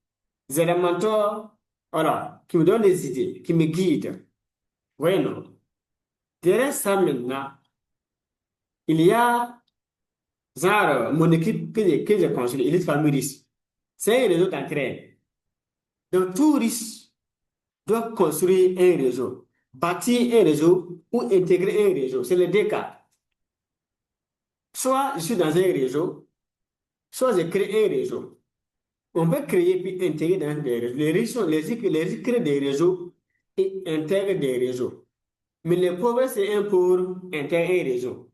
J'ai des mentors, voilà, qui me donnent des idées, qui me guident. Voyez, non? Derrière ça, maintenant, il y a, genre, mon équipe que j'ai construite, Elite Family Risk. C'est un réseau d'entraide. Donc, tout riche doit construire un réseau, bâtir un réseau ou intégrer un réseau. C'est les deux cas. Soit je suis dans un réseau, soit je crée un réseau. On peut créer puis intégrer dans des réseaux. Les riches créent des réseaux et intègrent des réseaux. Mais les pauvres, c'est un pauvre intègre un réseau.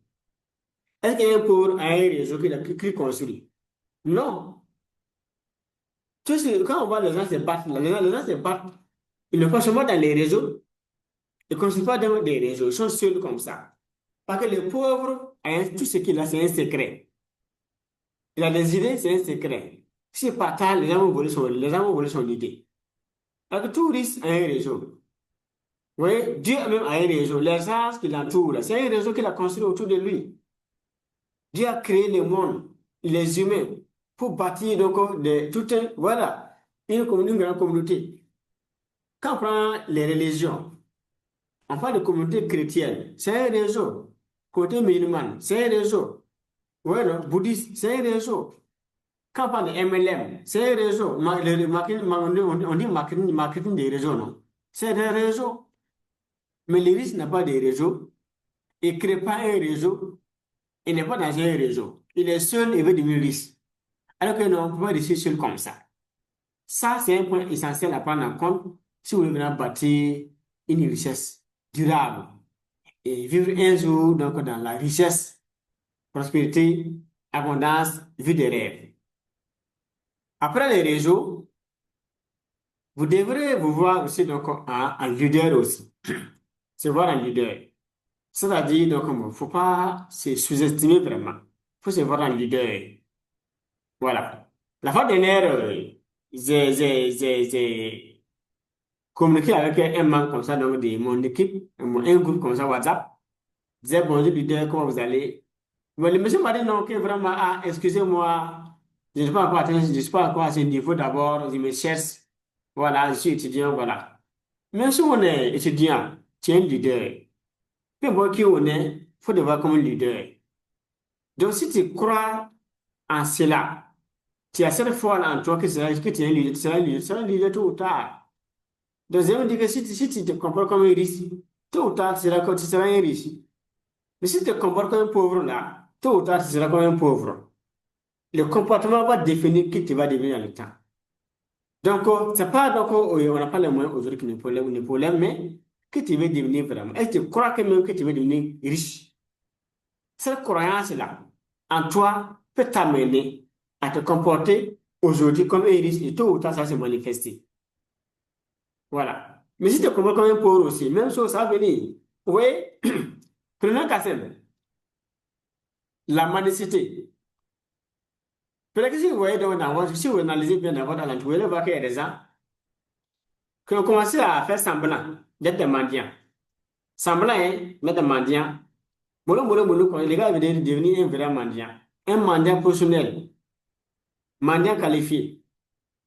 Est-ce qu'un pauvre a un réseau qu'il construit? Non. Quand on voit les gens se battre, les gens se battent. Ils ne sont pas dans les réseaux. Ils ne construisent pas dans des réseaux. Ils sont seuls comme ça. Parce que les pauvres, tout ce qu'il a, c'est un secret. Il a des idées, c'est un secret. S'il partage, les gens vont voler son idée. Donc, tout risque a un réseau. Oui, Dieu même a un réseau. Les gens qui l'entourent, là, c'est un réseau qu'il a construit autour de lui. Dieu a créé le monde, les humains, pour bâtir donc tout un, voilà, une grande communauté. Quand on prend les religions, on parle de communauté chrétienne, c'est un réseau. Côté musulman, c'est un réseau. Voilà, bouddhiste, c'est un réseau. Quand on parle de MLM, c'est un réseau. On dit marketing des réseaux, non? C'est un réseau. Mais l'Église n'a pas de réseau. Il ne crée pas un réseau. Il n'est pas dans un réseau. Il est seul et veut devenir riche. Alors que non, on ne peut pas réussir seul comme ça. Ça, c'est un point essentiel à prendre en compte si vous voulez vraiment bâtir une richesse durable et vivre un jour donc, dans la richesse, prospérité, abondance, vie de rêve. Après les réseaux, vous devrez vous voir aussi donc, en leader aussi. Se voir en leader. C'est-à-dire, donc, il ne faut pas se sous-estimer vraiment. Il faut se voir en leader. Voilà. La fois dernière, j'ai communiqué avec un membre comme ça donc, de mon équipe, un groupe comme ça WhatsApp. Je disais, bonjour leader, comment vous allez? Mais le monsieur m'a dit non, que vraiment, ah, excusez-moi, je ne suis pas encore atteint, je ne suis pas encore à ce niveau d'abord, je me cherche. Voilà, je suis étudiant, voilà. Même si on est étudiant, tu es un leader. Peu importe qui on est, il faut devoir comme un leader. Donc, si tu crois en cela, tu as cette foi en toi que tu es un leader, tu seras un leader, tu seras un leader tôt ou tard. Donc, je veux dire que si tu te comportes comme un riche, tôt ou tard, tu seras un riche. Mais si tu te comportes comme un pauvre là, tôt ou tard, tu seras comme un pauvre. Le comportement va définir qui tu vas devenir dans le temps. Donc, c'est pas donc, on n'a pas les moyens aujourd'hui qui nous problème, mais que tu veux devenir vraiment. Est-ce que tu crois que même que tu veux devenir riche? Cette croyance-là, en toi, peut t'amener à te comporter aujourd'hui comme un riche et tôt ou tard, ça va se manifester. Voilà. Mais si tu te comportes comme un pauvre aussi, même chose, ça va venir. Oui, prenons Kassem, la mendicité. Peut-être que si vous voyez si vous analysez bien dans votre talent, vous allez voir qu'il y a des gens qui ont commencé à faire semblant d'être des mendiants. Semblant, hein, mais des mendiants. Les gars veulent devenir un vrai mendiant. Un mendiant professionnel, mendiant qualifié.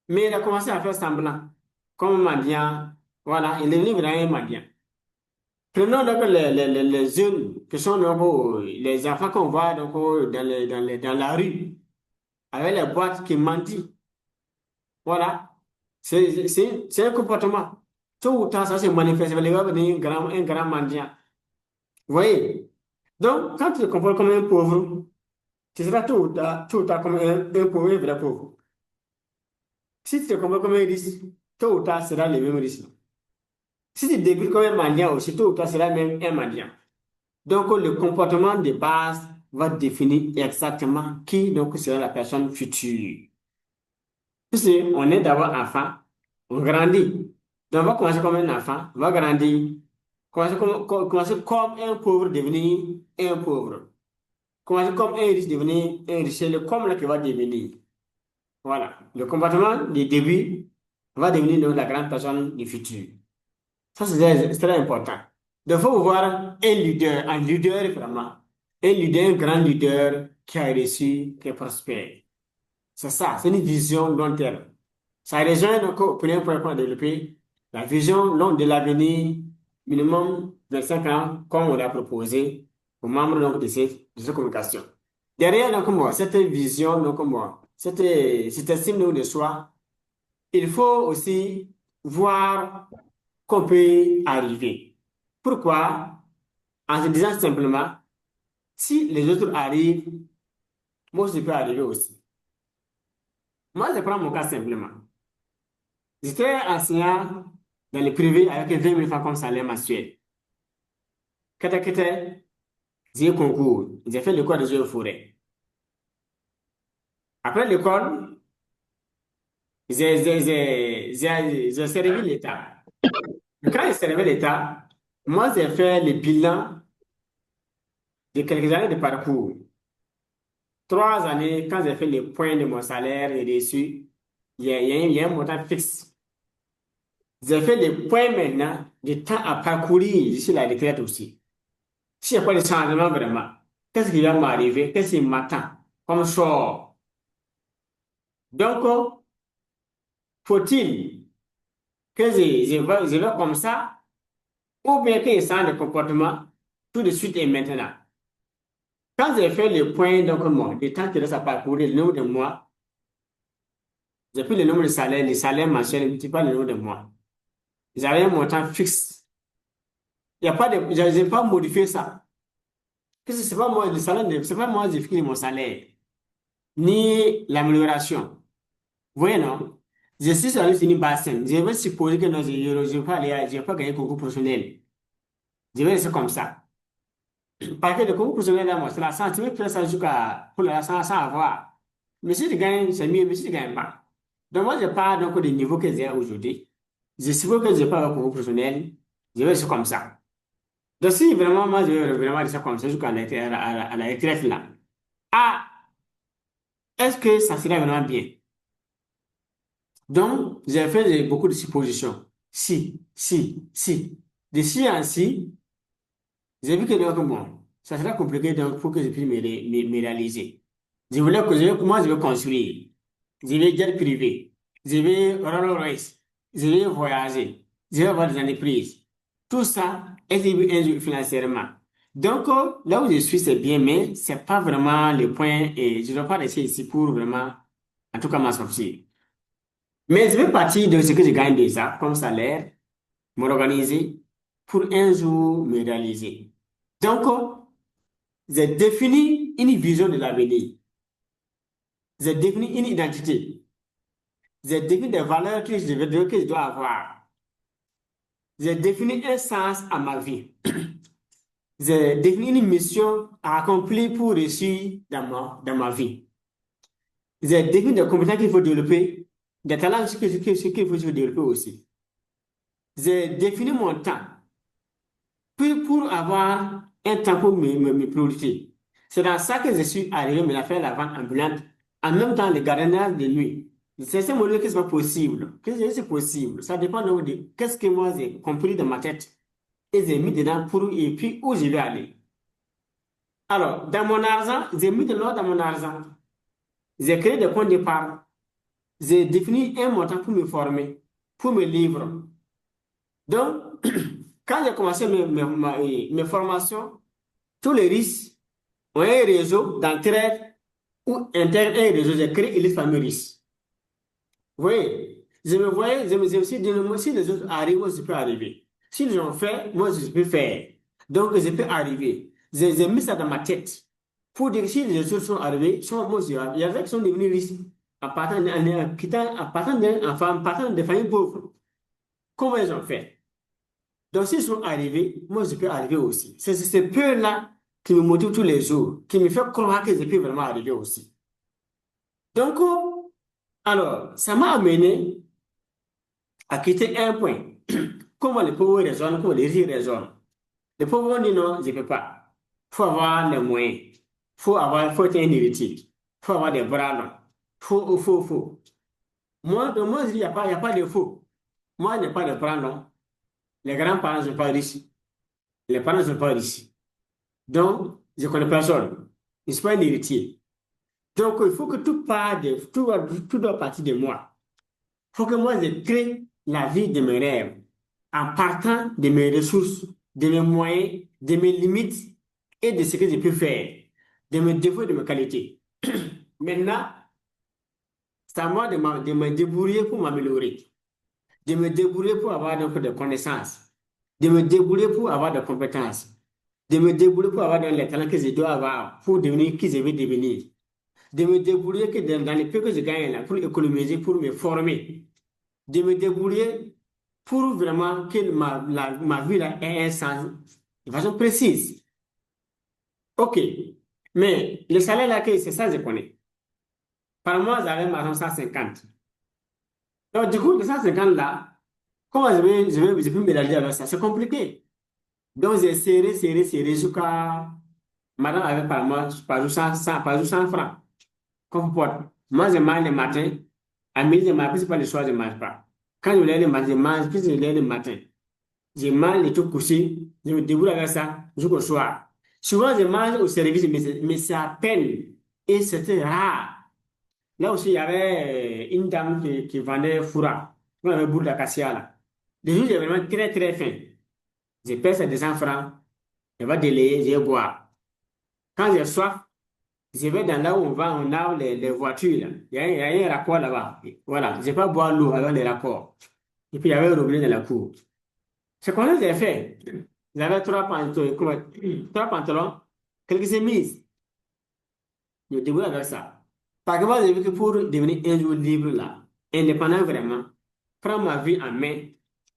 Mais il a commencé à faire semblant comme mendiant. Voilà, il est devenu vraiment un mendiant. Prenons donc les jeunes qui sont donc, les enfants qu'on voit donc, dans la rue, avec les boîtes qui mendient. Voilà. C'est un comportement. Tôt ou tard, ça se manifeste. Les gars devenir un grand mendiant. Vous voyez? Donc, quand tu te comportes comme un pauvre, tu seras tôt ou tard comme un pauvre, un vrai pauvre. Si tu te comportes comme un riche, tôt ou tard, tu seras le même riche. Si tu débutes comme un mendiant aussi, tôt ou tard, tu seras même un mendiant. Donc, le comportement de base va définir exactement qui donc sera la personne future. Si on est d'abord enfant, on grandit. Donc, on va commencer comme un enfant, on va grandir, commencer comme un pauvre, devenir un pauvre. Commencer comme un riche, devenir un riche. C'est le comme là qui va devenir. Voilà. Le comportement du début va devenir donc la grande personne du futur. Ça, c'est très important. Donc, il faut voir un leader vraiment. Un leader, un grand leader qui a réussi, qui est prospère. C'est ça, c'est une vision long terme. Ça rejoint donc au premier point qu'on a développé, la vision longue de l'avenir, minimum 25 ans, comme on l'a proposé aux membres donc, de cette communication. Derrière donc, moi, cette vision, donc, moi, cette estime donc, de soi, il faut aussi voir qu'on peut arriver. Pourquoi? En se disant simplement, si les autres arrivent, moi je peux arriver aussi. Moi, je prends mon cas simplement. J'étais enseignant dans le privé avec 20 000 francs comme salaire mensuel. Qu'est-ce j'ai eu concours, j'ai fait l'école de jeux forêt. Après l'école, j'ai servi l'État. Mais quand j'ai servi l'État, moi, j'ai fait le bilan de quelques années de parcours. 3 années, quand j'ai fait le point de mon salaire et dessus, il y a un montant fixe. J'ai fait le point maintenant du temps à parcourir sur la retraite aussi. S'il n'y a pas de changement vraiment, qu'est-ce qui va m'arriver? Qu'est-ce qui m'attend comme sort? Donc, faut-il que je vais comme ça ou bien que je change de comportement tout de suite et maintenant? Quand j'ai fait le point, donc, moi, du temps qui reste à parcourir, le nombre de mois, j'ai pris le nombre de salaires, les salaires mensuels, multiplié par le nombre de mois. J'avais un montant fixe. Il y a pas de, je n'ai pas modifié ça. Parce que c'est pas moi, le salaire, c'est pas moi qui fixe mon salaire, ni l'amélioration. Vous voyez, non? Je suis sur une fini basse. Je vais supposer que non, je vais pas aller, je vais pas gagner le concours professionnel. Je vais laisser comme ça. Parce que le concours professionnel, là, moi, c'est la santé, tu peux ça jusqu'à, pour la sans avoir. Mais si tu gagnes, c'est mieux, mais si tu gagnes pas. Donc, moi, je pars donc du niveau que j'ai aujourd'hui. Je suppose que je pas un concours professionnel. Je vais laisser comme ça. Donc, si vraiment, moi, je vais vraiment laisser comme ça jusqu'à à la retraite, là. Ah, est-ce que ça serait vraiment bien? Donc, j'ai fait beaucoup de suppositions. Si. De si en si, j'ai vu que donc, bon, ça sera compliqué donc pour que je puisse me réaliser. Je voulais que moi, je vais construire. Je vais jet privé. Je vais Rolls Royce. Je vais voyager. Je vais avoir des entreprises. Tout ça est libre financièrement. Donc, là où je suis, c'est bien, mais c'est pas vraiment le point et je ne dois pas rester ici pour vraiment, en tout cas, m'en sortir. Mais je vais partir de ce que je gagne déjà comme salaire, m'organiser pour un jour me réaliser. Donc, j'ai défini une vision de l'avenir. J'ai défini une identité. J'ai défini des valeurs que je dois avoir. J'ai défini un sens à ma vie. J'ai défini une mission à accomplir pour réussir dans ma vie. J'ai défini des compétences qu'il faut développer, des talents qu'il faut développer aussi. J'ai défini mon temps. Puis pour avoir un temps pour me priorités. C'est dans ça que je suis arrivé à faire la vente ambulante. En même temps, le gardiennage de nuit. C'est ce modèle que c'est pas possible. Que c'est possible. Ça dépend de qu'est-ce que moi j'ai compris dans ma tête. Et j'ai mis dedans pour et puis où je vais aller. Alors, dans mon argent, j'ai mis de l'ordre dans mon argent. J'ai créé des comptes d'épargne. J'ai défini un montant pour me former, pour me livrer. Donc, quand j'ai commencé mes formations, tous les risques ont un réseau d'entraide ou interne un réseau. J'ai créé Elite Family Risque. Vous voyez, je me voyais, je me suis dit, moi, si les autres arrivent, moi, je peux arriver. S'ils ont fait, moi, je peux faire. Donc, je peux arriver. J'ai mis ça dans ma tête. Pour dire que si les autres sont arrivés, moi, il y en a qui sont devenus riches en partant d'un enfant, en partant de familles pauvres. Comment ils ont fait? Donc, s'ils sont arrivés, moi, je peux arriver aussi. C'est ce peu-là qui me motive tous les jours, qui me fait croire que je peux vraiment arriver aussi. Donc, alors, ça m'a amené à quitter un point. Comment les pauvres raisonnent, comment les riches raisonnent. Les pauvres disent non, je ne peux pas. Il faut avoir les moyens. Faut être un héritier. Il faut avoir des bras longs. Faut. Moi, je dis, il y a pas de faux. Moi, je n'ai pas de bras longs. Les grands-parents ne sont pas riches. Les parents ne sont pas riches. Donc, je ne connais personne. Je ne suis pas un héritier. Donc, il faut que tout doit partir de moi. Il faut que moi, je crée la vie de mes rêves en partant de mes ressources, de mes moyens, de mes limites et de ce que je peux faire, de mes défauts et de mes qualités. Maintenant, c'est à moi de me débrouiller pour m'améliorer, de me débrouiller pour avoir donc des connaissances, de me débrouiller pour avoir des compétences, de me débrouiller pour avoir les talents que je dois avoir pour devenir qui je veux devenir, de me débrouiller que dans les peu que je gagne là, pour économiser, pour me former, de me débrouiller pour vraiment que ma vie là ait un sens de façon précise. OK. Mais le salaire là, c'est ça, je connais. Par mois, j'avais ma 150. Donc, du coup, le 150 là, comment je peux me réaliser avec ça? C'est compliqué. Donc, j'ai serré jusqu'à Madame avait par mois, par jour 100 francs qu'on porte. Moi, je mange le matin. À midi, je mange, puis c'est pas le soir, je ne mange pas. Quand je lève le matin, je mange, puis je lève le matin. Je mange les trucs couchés, je me débrouille avec ça jusqu'au soir. Souvent, je mange au service, mais c'est à peine. Et c'était rare. Là aussi, il y avait une dame qui vendait fourra. On avait boule d'acacia là. Le jour, j'ai vraiment très, très faim. Je paie ces 200 francs. Je vais délayer, je vais boire. Quand j'ai soif, je vais dans là où on a les voitures. Là. Il y a un raccord là-bas. Voilà. Je ne vais pas boire l'eau avec les raccords. Et puis, il y avait un robinet dans la cour. C'est comme ça que j'ai fait. J'avais trois pantalons, quelques chemises. Je me débrouille avec ça. Par contre, j'ai vu que pour devenir un jour libre là, indépendant vraiment, prendre ma vie en main,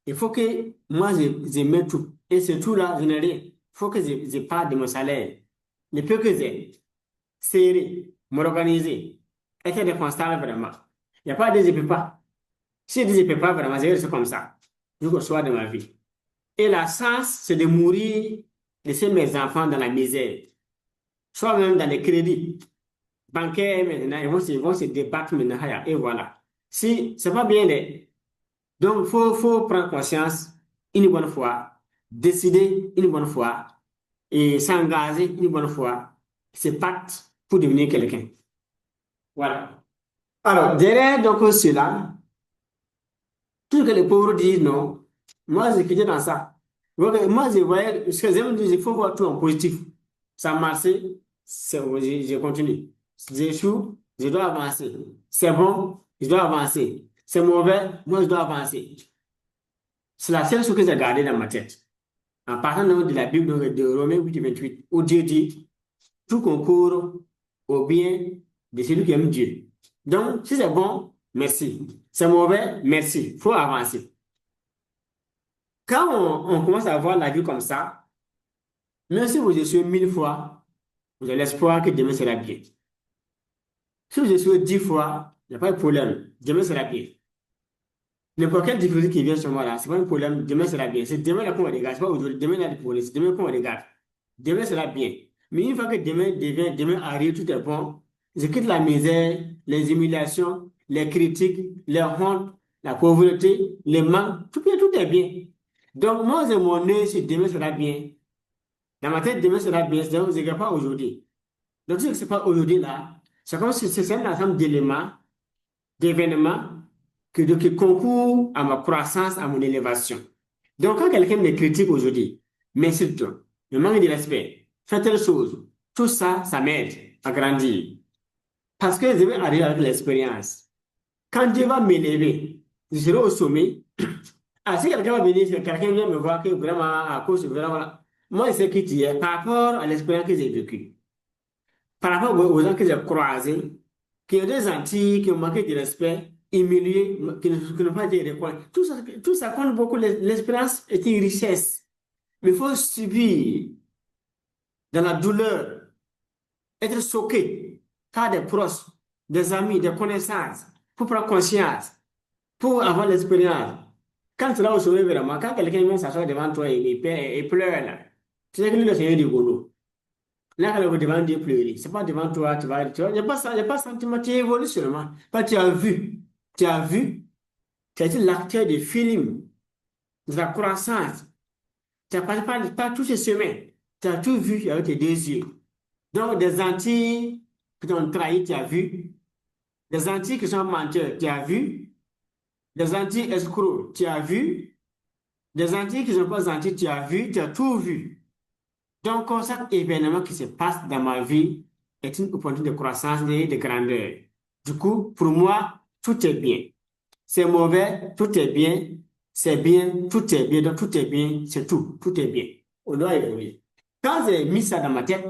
il faut que moi, je mette tout. Et ce tout là, je n'ai rien. Il faut que je parte de mon salaire. Le peu que j'ai, serrer, m'organiser, être responsable vraiment. Il n'y a pas de je ne peux pas. Si je dis je ne peux pas vraiment, je vais rester comme ça, jusqu'au soir de ma vie. Et la chance, c'est de mourir, laisser mes enfants dans la misère, soit même dans les crédits bancaires maintenant, ils vont se débattre maintenant, et voilà. Si c'est pas bien, donc faut prendre conscience une bonne fois, décider une bonne fois et s'engager une bonne fois, se battre pour devenir quelqu'un. Voilà. Alors, derrière donc cela, tout ce que les pauvres disent, non, moi j'ai quitté dans ça. Donc, moi je voyais, ce que j'aime dire, il faut voir tout en positif. Ça a marché, je continue. J'échoue, je dois avancer. C'est bon, je dois avancer. C'est mauvais, moi je dois avancer. C'est la seule chose que j'ai gardée dans ma tête. En partant donc de la Bible donc, de Romains 8, 28, où Dieu dit, tout concourt au bien de celui qui aime Dieu. Donc, si c'est bon, merci. C'est mauvais, merci. Il faut avancer. Quand on commence à voir la vie comme ça, même si vous échouez 1000 fois, vous avez l'espoir que demain sera bien. Si vous échouez 10 fois, il n'y a pas de problème. Demain sera bien. N'importe quelle difficulté qui vient sur moi là, c'est pas un problème. Demain sera bien. C'est demain là qu'on va regarder. C'est pas aujourd'hui. Demain, il y a des problèmes. C'est demain qu'on va regarder. Demain sera bien. Mais une fois que demain arrive, tout est bon. Je quitte la misère, les humiliations, les critiques, les hontes, la pauvreté, les manques. Tout est bien. Donc, moi, j'ai mon œil sur demain sera bien. Dans ma tête, demain sera bien. Donc, je ne regarde pas aujourd'hui. Donc, si ce n'est pas aujourd'hui là, c'est comme si c'est un ensemble d'éléments, d'événements qui concourent à ma croissance, à mon élévation. Donc, quand quelqu'un me critique aujourd'hui, m'insulte, me manque de respect, fait telle chose, tout ça, ça m'aide à grandir. Parce que je vais arriver avec l'expérience. Quand Dieu va m'élever, je serai au sommet. Ah, si quelqu'un va venir, si quelqu'un vient me voir que vraiment, à cause de vraiment, moi, je sais qui tu es par rapport à l'expérience que j'ai vécue. Par rapport aux gens que j'ai croisés, qui ont des Antilles, qui ont manqué de respect, humiliés, qui n'ont pas été reconnus. Tout ça compte beaucoup. L'expérience est une richesse. Mais il faut subir dans la douleur, être choqué par des proches, des amis, des connaissances, pour prendre conscience, pour avoir l'expérience. Quand tu l'as au sommet vraiment, quand quelqu'un vient s'asseoir devant toi et pleure, là, tu sais que lui, le Seigneur du boulot. Là, quand on devant Dieu pleurer, c'est pas devant toi, il n'y a pas ça, il n'y a pas de sentiment, tu évolues seulement. Parce que tu as été l'acteur de film, de la croissance, tu as passé par tous ces chemins, tu as tout vu avec tes deux yeux. Donc, des Antilles qui t'ont trahi, tu as vu, des Antilles qui sont menteurs, tu as vu, des Antilles escrocs, tu as vu, des Antilles qui ne sont pas gentils, tu as vu, tu as tout vu. Donc, chaque événement qui se passe dans ma vie est une opportunité de croissance et de grandeur. Du coup, pour moi, tout est bien. C'est mauvais, tout est bien. C'est bien, tout est bien. Donc, tout est bien, c'est tout. Tout est bien. On doit évoluer. Quand j'ai mis ça dans ma tête,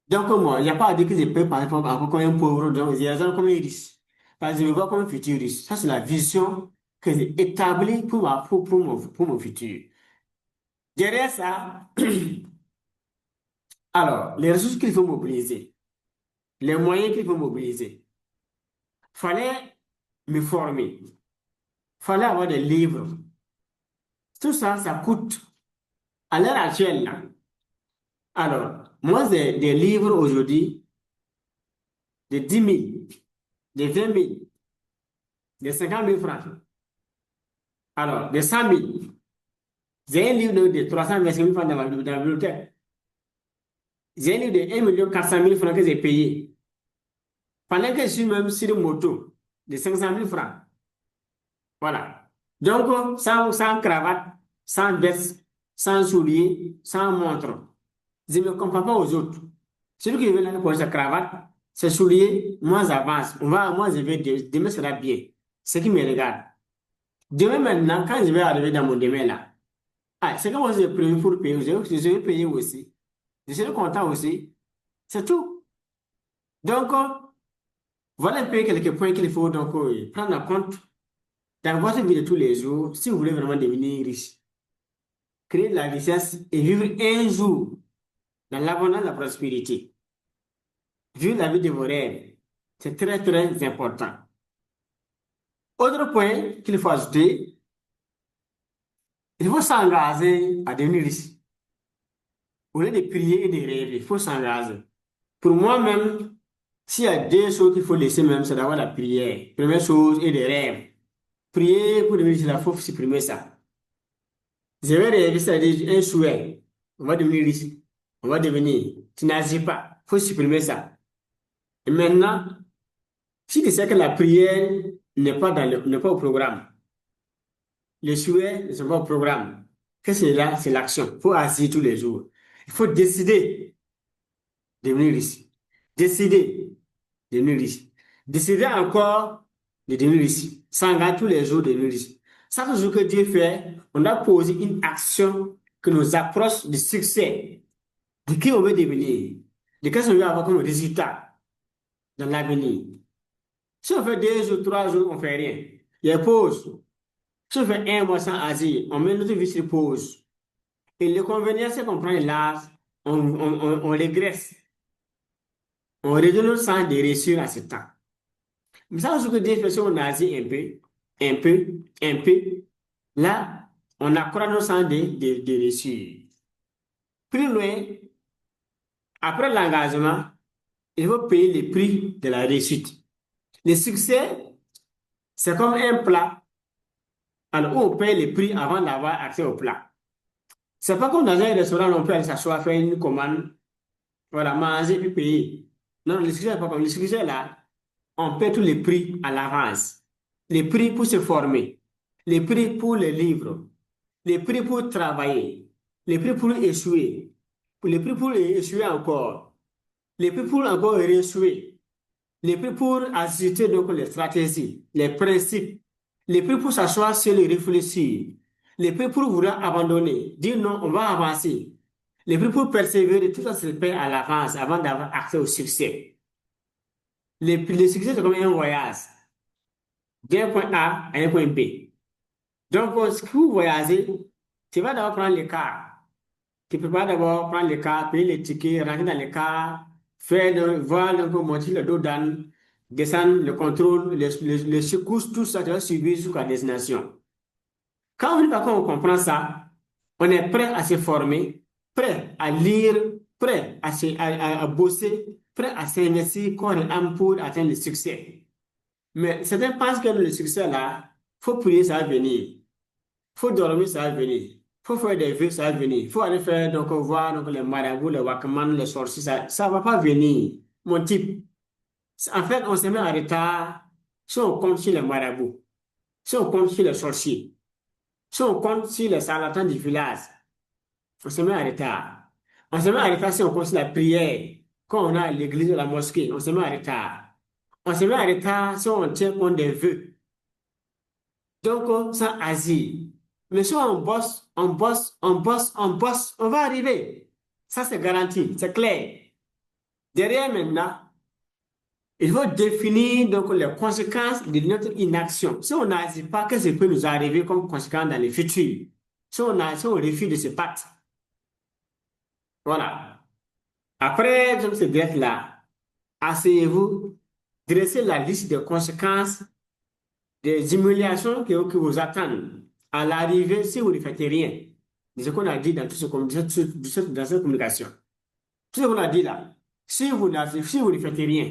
donc moi, il n'y a pas à dire que je peux parler encore comme un pauvre, donc je raisonne comme un riche. Parce que je me vois comme un futur riche. Ça, c'est la vision que j'ai établie pour mon futur. Derrière ça, alors, les ressources qu'il faut mobiliser, les moyens qu'il faut mobiliser. Fallait me former. Fallait avoir des livres. Tout ça, ça coûte. À l'heure actuelle, là. Alors, Moi, des livres aujourd'hui de 10 000, de 20 000, de 50 000 francs. Alors, de 100 000. J'ai un livre de 325 000 francs dans la bibliothèque. J'ai un livre de 1 400 000 francs que j'ai payé. Pendant que je suis même sur une moto de 500 000 francs. Voilà. Donc, sans cravate, sans veste, sans souliers, sans montre. Je ne me compare pas aux autres. Celui qui veut là pour sa cravate, ses souliers, moi j'avance. Moi je vais, demain sera bien. Ce qui me regarde. Demain maintenant, quand je vais arriver dans mon demain là, c'est que moi j'ai prévu pour payer, je vais payer aussi. Je serai content aussi. C'est tout. Donc, voilà un peu quelques points qu'il faut donc prendre en compte dans votre vie de tous les jours si vous voulez vraiment devenir riche. Créer de la richesse et vivre un jour dans l'abondance de la prospérité. Vivre la vie de vos rêves. C'est très, très important. Autre point qu'il faut ajouter, il faut s'engager à devenir riche. Au lieu de prier et de rêver, il faut s'engager. Pour moi-même, s'il y a deux choses qu'il faut laisser même, c'est d'avoir la prière. Première chose, et des rêves. Prier pour devenir riche, il faut supprimer ça. Je vais rêver, c'est-à-dire un souhait. On va devenir riche. On va devenir. Tu n'agis pas. Il faut supprimer ça. Et maintenant, si tu sais que la prière n'est pas au programme, les souhaits ne sont pas au programme, qu'est-ce que c'est là? C'est l'action. Il faut agir tous les jours. Il faut décider de devenir riche. Décider de devenir riche. Décider encore de devenir riche. S'engager tous les jours de devenir riche. Chaque jour que Dieu fait, on a posé une action qui nous approche du succès, de qui on veut devenir, de qu'est-ce qu'on veut avoir comme résultat dans l'avenir. Si on fait 2 jours, 3 jours, on ne fait rien. Il y a pause. Si on fait un mois sans agir, on met notre vie sur pause. Et le convénient, c'est qu'on prend l'âge, on régresse. On réduit notre sens de réussir à ce temps. Mais ça, ce que Dieu fait, si on agit un peu, un peu, là, on accroît notre sens de réussir. Plus loin, après l'engagement, il faut payer le prix de la réussite. Le succès, c'est comme un plat. Alors, on paye le prix avant d'avoir accès au plat. C'est pas comme dans un restaurant, on peut aller s'asseoir, faire une commande, voilà, manger puis payer. Non, le succès n'est pas comme le succès là, on paie tous les prix à l'avance. Les prix pour se former, les prix pour les livres, les prix pour travailler, les prix pour échouer, les prix pour échouer encore, les prix pour encore rééchouer, les prix pour ajuster donc les stratégies, les principes, les prix pour s'asseoir sur et réfléchir, les prix pour vouloir abandonner, dire non, on va avancer, les prix pour persévérer, tout ça se paie à l'avance avant d'avoir accès au succès. Le succès, c'est comme un voyage d'un point A à un point B. Donc, si vous voyagez, tu vas d'abord prendre le car. Tu peux pas d'abord prendre le car, payer les tickets, rentrer dans le car, voir un peu monter le dos d'âne, descendre le contrôle, les secousses, tout ça, tu vas suivre jusqu'à la destination. Quand on comprend ça, on est prêt à se former, prêt à lire, prêt à bosser, prêt à s'investir corps et âme pour atteindre le succès. Mais certains pensent que le succès là, il faut prier, ça va venir. Il faut dormir, ça va venir. Il faut faire des vœux, ça va venir. Il faut aller faire, donc, voir donc, les marabouts, les wakaman, les sorciers, ça ne va pas venir, mon type. En fait, on se met en retard si on compte sur les marabouts, si on compte sur les sorciers, si on compte sur les charlatans du village. On se met en retard. On se met en retard si on compte sur la prière. Quand on a l'église ou la mosquée, on se met en retard. On se met en retard si on tient compte des vœux. Donc, ça agit. Mais si on bosse, on bosse, on bosse, on bosse, on va arriver. Ça, c'est garanti, c'est clair. Derrière maintenant, il faut définir donc les conséquences de notre inaction. Si on n'agit pas, qu'est-ce qui peut nous arriver comme conséquence dans le futur? Si on refuse de se battre. Voilà. Après donc, ce direct-là, asseyez-vous, dressez la liste des conséquences des humiliations qui vous attendent à l'arrivée si vous ne faites rien. C'est ce qu'on a dit dans, dans cette communication. Tout ce qu'on a dit là, si vous ne faites rien,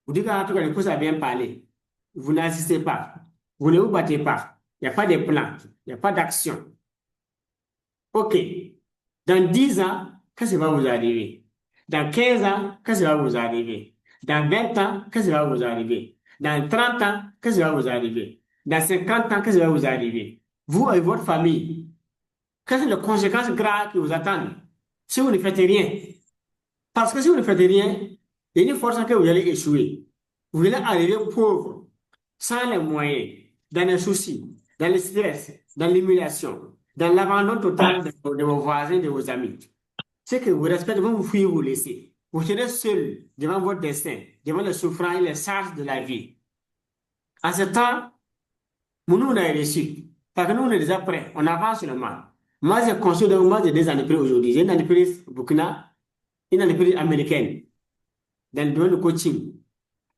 vous dites qu'en tout cas, les causes a bien parlé, vous n'assistez pas, vous ne vous battez pas, il n'y a pas de plan, il n'y a pas d'action. OK. Dans 10 ans, qu'est-ce qui va vous arriver? Dans 15 ans, qu'est-ce qui va vous arriver? Dans 20 ans, qu'est-ce qui va vous arriver? Dans 30 ans, qu'est-ce qui va vous arriver? Dans 50 ans, qu'est-ce qui va vous arriver? Vous et votre famille, quelles sont les conséquences graves qui vous attendent si vous ne faites rien? Parce que si vous ne faites rien, il y a une force que vous allez échouer. Vous allez arriver pauvre, sans les moyens, dans les soucis, dans le stress, dans l'humiliation, dans l'abandon total de vos voisins, de vos amis. C'est que vous respectez, vont vous fuir, vous laisser. Vous serez seul devant votre destin, devant les souffrances et les charges de la vie. En ce temps, nous, on a réussi. Parce que nous, on est déjà prêts. On avance seulement. Moi, j'ai construit, donc, moi, j'ai des entreprises aujourd'hui. J'ai une entreprise Burkina, une entreprise américaine, dans le domaine du coaching.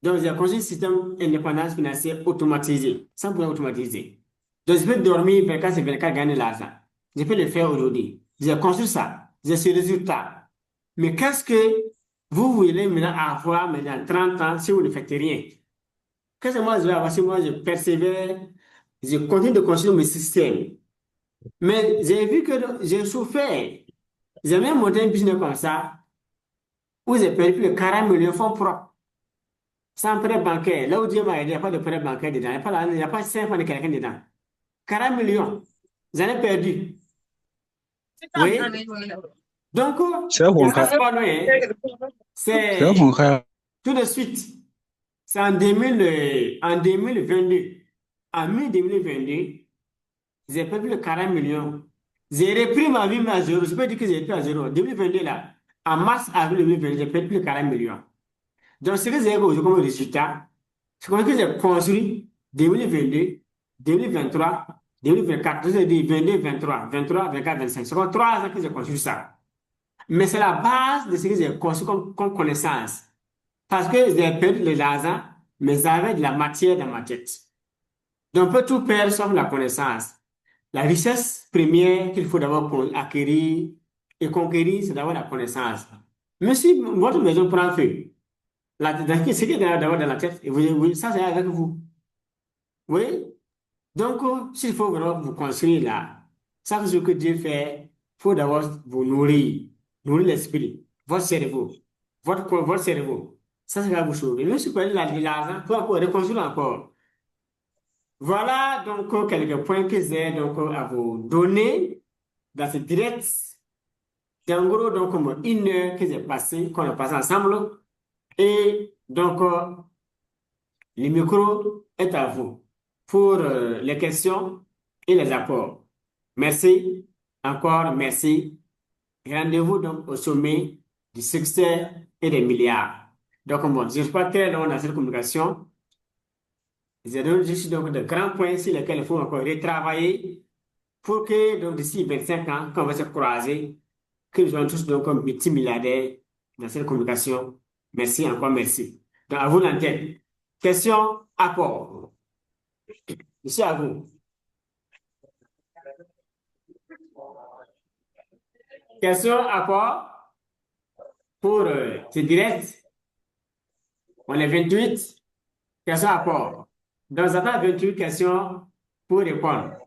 Donc, j'ai construit un système d'indépendance financière automatisé, 100% automatisé. Donc, je peux dormir 24 sur 24, gagner l'argent. Je peux le faire aujourd'hui. J'ai construit ça. J'ai ce résultat. Mais qu'est-ce que vous voulez maintenant avoir maintenant 30 ans si vous ne faites rien? Qu'est-ce que moi je vais avoir si moi je persévère, je continue de construire mes systèmes. Mais j'ai vu que j'ai souffert. J'ai même monté un business comme ça où j'ai perdu plus de 40 millions de fonds propres. Sans prêt bancaire. Là où Dieu m'a aidé, il n'y a pas de prêt bancaire dedans. Il n'y a pas 5 francs de quelqu'un dedans. 40 millions. J'en ai perdu. Oui. Donc, C'est mon ça, cas. c'est pas loin, hein. C'est C'est mon cas. tout de suite. C'est en 2022. En mai 2022, j'ai perdu le 40 millions. J'ai repris ma vie mais à zéro. Je peux dire que j'ai repris à zéro. 2022, là, en mars, avril 2022, j'ai perdu plus de 40 millions. Donc, ce que j'ai aujourd'hui comme résultat, c'est que j'ai construit 2022, 2023, 2024, j'ai dit 22, 23, 23, 24, 25. C'est comme 3 ans que j'ai construit ça. Mais c'est la base de ce que j'ai construit comme connaissance. Parce que j'ai perdu de l'argent, mais j'avais de la matière dans ma tête. Donc, on peut tout perdre sauf la connaissance. La richesse première qu'il faut d'abord acquérir et conquérir, c'est d'avoir la connaissance. Mais si votre maison prend feu, ce qui est d'abord dans la tête, et ça, c'est avec vous. Oui? Donc, s'il faut vraiment vous construire là, ça, ce que Dieu fait, il faut d'abord vous nourrir l'esprit, votre cerveau, votre cerveau. Ça va vous sauver. Même si vous prenez l'argent, il faut encore reconstruire encore. Voilà donc quelques points que j'ai donc à vous donner dans ce direct. En gros, donc, comme 1 heure que j'ai passé, qu'on a passé ensemble. Et donc, le micro est à vous pour les questions et les apports. Merci. Encore merci. Rendez-vous donc au sommet du succès et des milliards. Donc, bon, je ne suis pas très long dans cette communication. Je donne juste donc de grands points sur lesquels il faut encore retravailler pour que donc d'ici 25 ans, quand on va se croiser, que nous soyons tous donc comme multimilliardaires dans cette communication. Merci, encore merci. Donc, à vous l'antenne. Question, apport. Monsieur, à vous. Question, apport pour ce direct. On est 28. Question, apport. Donc, j'attends 28 questions pour répondre.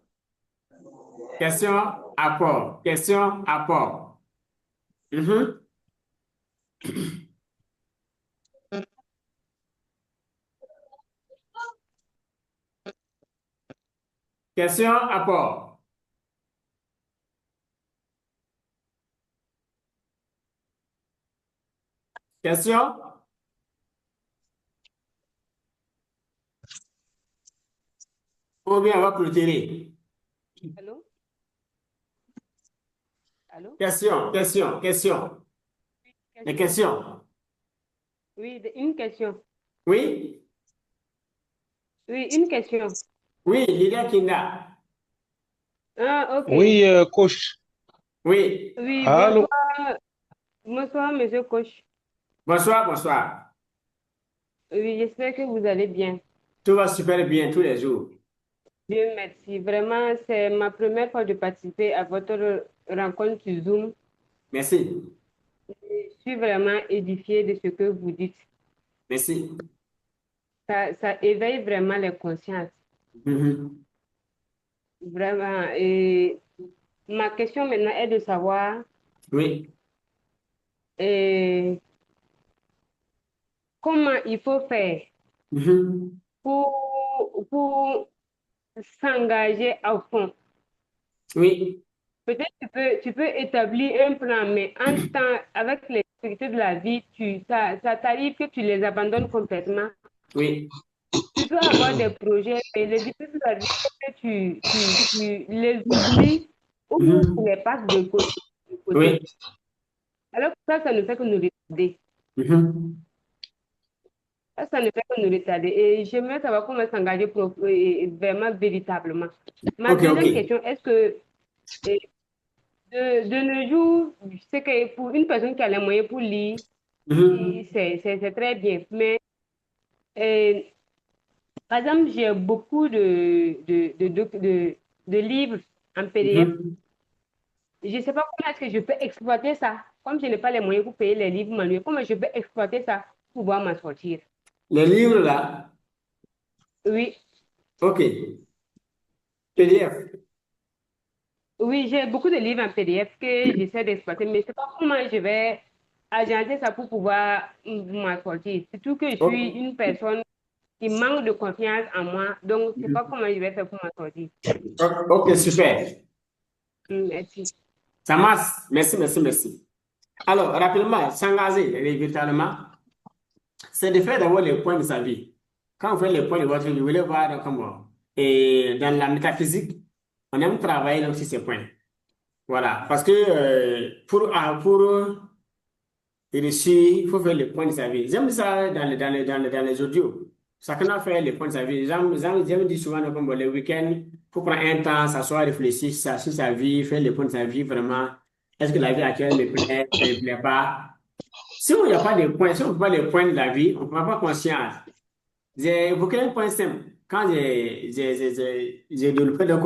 Question, apport. Question, apport. Mhm. Question, apport. Question? Ou bien on va clôturer. Allô? Allô? Question. Les questions. Oui, une question. Oui? Oui, une question. Oui, Lydia Kinda. Ah, ok. Oui, coach. Oui. Oui, Allô? bonsoir. Bonsoir, monsieur coach. Bonsoir. Oui, j'espère que vous allez bien. Tout va super bien tous les jours. Bien, merci. Vraiment, c'est ma première fois de participer à votre rencontre sur Zoom. Merci. Je suis vraiment édifiée de ce que vous dites. Merci. Ça éveille vraiment les consciences. Mhm. Vraiment. Et ma question maintenant est de savoir Oui. euh, comment il faut faire Mhm. pour s'engager à fond. Oui. Peut-être tu peux établir un plan, mais en temps, avec les difficultés de la vie, ça t'arrive que tu les abandonnes complètement. Oui. Tu peux avoir des projets, mais les difficultés de la vie, que tu les oublies ou tu Mhm. les passes de côté. Oui. Alors que ça ne fait que nous retarder. Mhm. Ça ne fait que nous retarder. Et j'aimerais savoir comment s'engager vraiment, véritablement. Ma OK, OK. deuxième question, est-ce que euh, de nos jours, je sais que pour une personne qui a les moyens pour lire, Mhm. c'est très bien. Mais euh, par exemple, j'ai beaucoup de livres en PDF. Mhm. Je ne sais pas comment est-ce que je peux exploiter ça. Comme je n'ai pas les moyens pour payer les livres manuels, comment je peux exploiter ça pour pouvoir m'en sortir? Les livres là, Oui, OK. PDF. oui, j'ai beaucoup de livres en PDF que j'essaie d'exploiter, mais je ne sais pas comment je vais agencer ça pour pouvoir m'en sortir. Surtout que je suis OK. une personne qui manque de confiance en moi, donc je ne sais pas comment je vais faire pour m'en sortir. OK, super. Merci. Ça marche. Merci, merci, merci. Alors, rapidement, s'engager véritablement, c'est de faire d'abord les points de sa vie. Quand vous faites les points de votre vie, vous voulez voir comment. Et dans la métaphysique, on aime travailler donc sur ces points. Voilà. Parce que pour réussir, il faut faire les points de sa vie. J'aime ça dans les audios. Chacun a fait les points de sa vie. J'aime dire souvent donc, comme bon, le week-end, il faut prendre un temps, s'asseoir, réfléchir sur sa vie, faire les points de sa vie vraiment. Est-ce que la vie actuelle me plaît, ne me plaît pas? Si on n'y a pas de points, si on ne fait pas les points de la vie, on ne prend pas conscience. J'ai évoqué un point simple. Quand j'ai développé donc,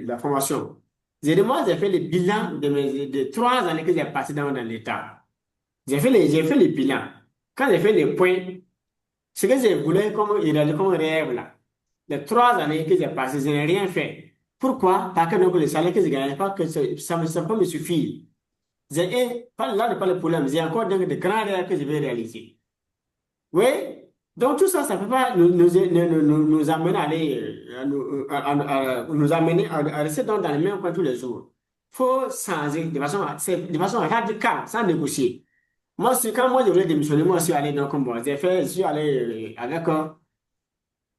la formation, j'ai fait le bilan de 3 années que j'ai passé dans l'État. J'ai fait le bilan. Quand j'ai fait les points, ce que je voulais comme rêve là, les 3 années que j'ai passées, je n'ai rien fait. Pourquoi? Parce que donc, le salaire que je gagnais, pas que ça peut me suffire. Là n'est pas le problème. J'ai encore donc, de grands rêves que je vais réaliser. Oui, donc tout ça, ça ne peut pas nous amener à aller, nous amener à rester dans les mêmes coins tous les jours. Il faut changer de façon radicale, sans négocier. Quand moi je voulais démissionner, moi je suis allé donc, bon, je suis allé avec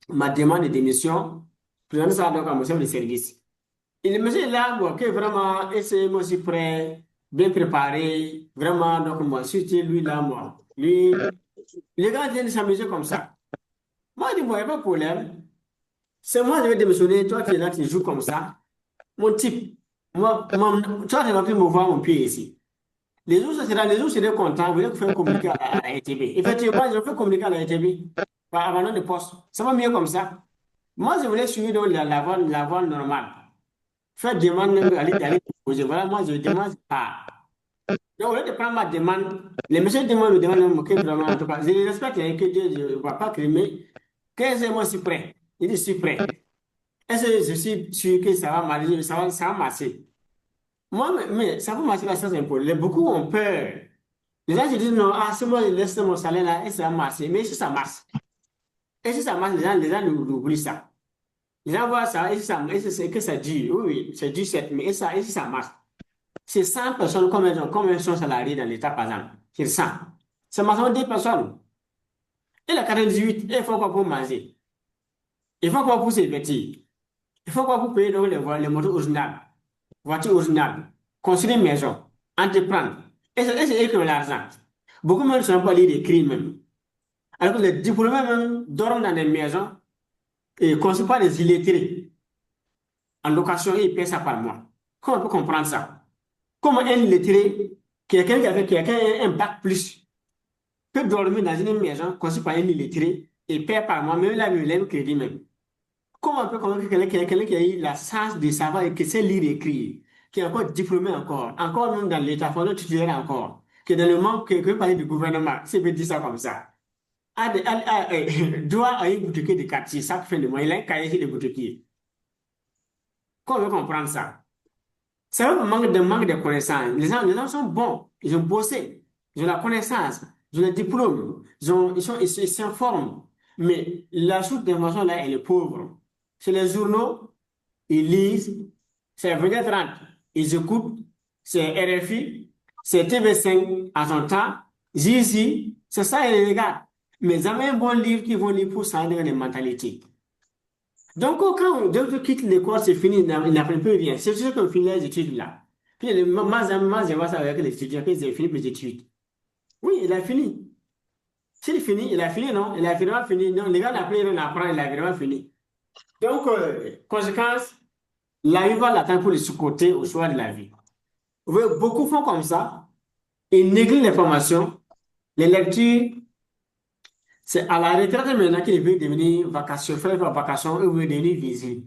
ma demande de démission, présenter ça donc à mon chef de service. Et le monsieur est là, moi, que vraiment, et c'est moi aussi prêt, bien préparé, vraiment, donc moi, surtout lui là, moi. Lui, les gars viennent s'amuser comme ça. Moi, je dis, bon, il n'y a pas de problème. C'est moi, je vais démissionner. Toi, tu es là, tu joues comme ça. Mon type, toi, tu vas plus me voir mon pied ici. Les autres seraient contents. Vous voulez faire communiquer à la RTB. Effectivement, je vais communiquer à la RTB par abandon de poste. Ça va mieux comme ça. Moi, je voulais suivre donc la voie normale. Faire demande, aller déposer. Voilà, moi, je demande pas. Donc, au lieu de prendre ma demande, les messieurs demandent, me demandent, que vraiment, en tout cas, je les respecte, hein, que Dieu, je ne vais pas crimer. Qu'est-ce que moi, je suis prêt? Il dit, je suis prêt. Est-ce que je suis sûr que ça va marcher? Ça va marcher. Moi, mais ça va marcher là, sans impôt. Beaucoup ont peur. Les gens se disent, non, ah, c'est moi, je laisse mon salaire là, et ça va marcher. Mais si ça marche, et si ça marche, les gens oublient ça. Les gens voient ça, et si c'est que ça dure. Oui, oui, c'est dur, certes, mais et si ça marche? C'est 100 personnes, combien sont salariés dans l'État, par exemple? C'est 100. C'est maximum 2 personnes. Et la 98, il faut quoi pour manger? Il faut quoi pour se vêtir? Il faut quoi pour payer donc les motos originales, voitures originales, construire une maison, entreprendre. Et c'est eux qui ont l'argent. Beaucoup même ne sont pas lire écrire même. Alors que les diplômés même dorment dans des maisons et construisent pas des illettrés en location et ils paient ça par mois. Comment on peut comprendre ça? Comment un illettré, quelqu'un qui a un bac plus, peut dormir dans une maison construite par un illettré et paie par mois, même là, même le crédit même. Comment on peut convaincre quelqu'un qui a eu la chance de savoir et qui sait lire et écrire, qui est encore diplômé encore même dans l'État, fondé titulaire encore. que dans le monde que parler du gouvernement, si je peux dire ça comme ça, doit à une boutique de quartier, chaque fin de mois, il a un cahier de boutique. Comment on veut comprendre ça? C'est un manque de connaissances. Les gens sont bons, ils ont bossé, ils ont la connaissance, ils ont le diplôme, ils s'informent. Mais la source d'information là, elle est pauvre. C'est les journaux, ils lisent, c'est 20h30, ils écoutent, c'est RFI, c'est TV5 à son temps, Zizi, c'est ça, ils regardent. Mais jamais un bon livre qui vont lire pour changer les mentalités. Donc, quand on quitte l'école, c'est fini, ils n'apprennent plus rien. C'est sûr qu'on finit les études là. Puis, moi, je vois ça avec les étudiants, qu'ils ont fini mes études. Oui, il a fini. S'il finit, il a fini, non? Il a vraiment fini. Non, les gars n'apprennent rien à apprendre, il a vraiment fini. Donc, conséquence, la vie va l'attendre pour le sous-côté au choix de la vie. Oui, beaucoup font comme ça. Ils négligent les formations, les lectures. C'est à la retraite maintenant qu'il veut devenir vacation, faire une vacation, il veut devenir visible.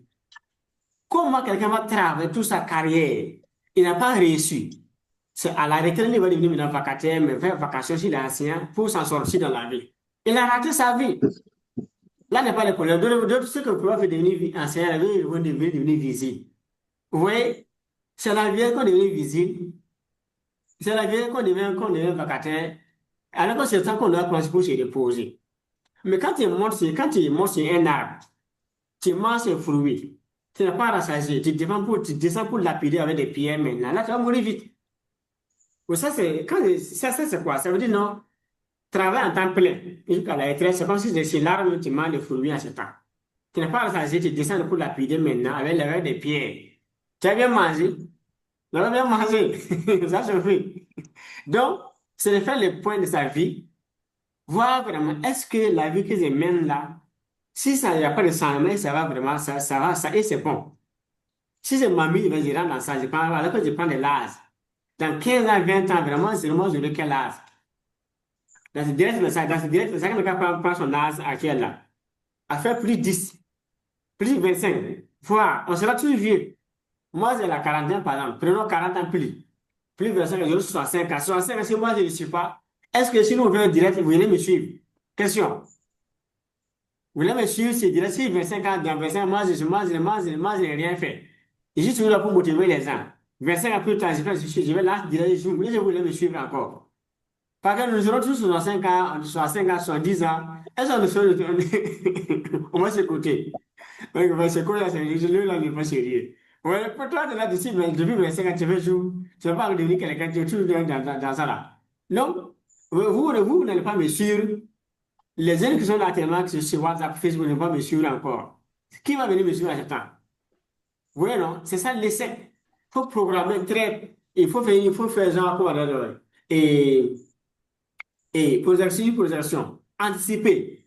Comment quelqu'un va travailler toute sa carrière? Il n'a pas réussi. C'est à la retraite qu'il va devenir maintenant vacataire, mais faire vacation chez l'enseignant pour s'en sortir dans la vie. Il a raté sa vie. Là n'est pas le problème. D'autres, ceux qui peuvent devenir enseignant, ils vont devenir visibles. Vous voyez, c'est la vie qu'on devient visible. C'est la vie qu'on devient vacataire. Alors que c'est ça qu'on doit prendre pour se reposer. Mais quand tu montes sur un arbre, tu manges un fruit, tu n'as pas rassasié, tu descends pour lapider avec des pierres maintenant. Là, tu vas mourir vite. Ou ça, c'est quoi? Ça veut dire non, travaille en temps plein. Jusqu'à la retraite, c'est comme si c'est l'arbre, tu manges le fruit en ce temps. Tu n'as pas rassasié, tu descends pour lapider maintenant avec des pierres. Tu as bien mangé. Tu as bien mangé. Ça se fait. Donc, c'est de faire le point de sa vie, voir vraiment, est-ce que la vie que je mène là, si ça n'y a pas de changement, ça va vraiment, ça va, ça, et c'est bon. Si je m'amuse, je rentre dans ça, alors que je prends de l'âge. Dans 15 ans, 20 ans, vraiment, c'est vraiment, je veux quel âge. Dans ce direct, chacun prend son âge actuel là. À faire plus 10, plus 25, voire, on sera toujours vieux. Moi, j'ai la quarantaine, par exemple. Prenons 40 ans plus. Plus 25, je 65 ans. 65 ans, si moi, je ne suis pas, est-ce que si nous venons direct, vous voulez me suivre? Question. Vous voulez me suivre, c'est direct, si 25 ans, dans 25 ans, moi, je n'ai rien fait. Et je suis toujours là pour motiver les gens. 25 ans plus tard, je vais là, direct, je voulais me suivre encore. Par contre, nous aurons tous 65 ans, 65 ans, 70 ans. Est-ce qu'on nous fait on va s'écouter. Donc, c'est quoi là, c'est lui là, il n'est pas sérieux. Ouais, pour toi, là, depuis 25 ans, tu veux jouer, tu ne vas pas devenir quelqu'un, tu es toujours dans ça là. Donc, vous n'allez pas me suivre. Les jeunes qui sont là actuellement, qui sont sur WhatsApp, Facebook, ne vont pas me suivre encore. Qui va venir me suivre à ce temps? Vous voyez, non? C'est ça l'essai. Il faut programmer très. Il faut faire genre, comment dire, et projection, anticiper.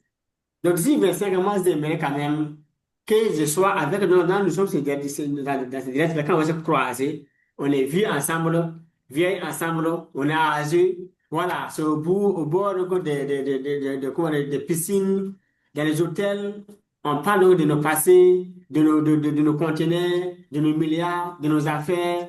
Donc, d'ici 25 ans, moi, j'aimerais quand même que je sois avec nous, nous sommes dans ce direct, quand on va se croiser, on est vieux ensemble, vieilles ensemble, on est âgés, voilà, c'est au bord des piscines, dans les hôtels, on parle donc de nos passés, de nos conteneurs, de nos milliards, de nos affaires,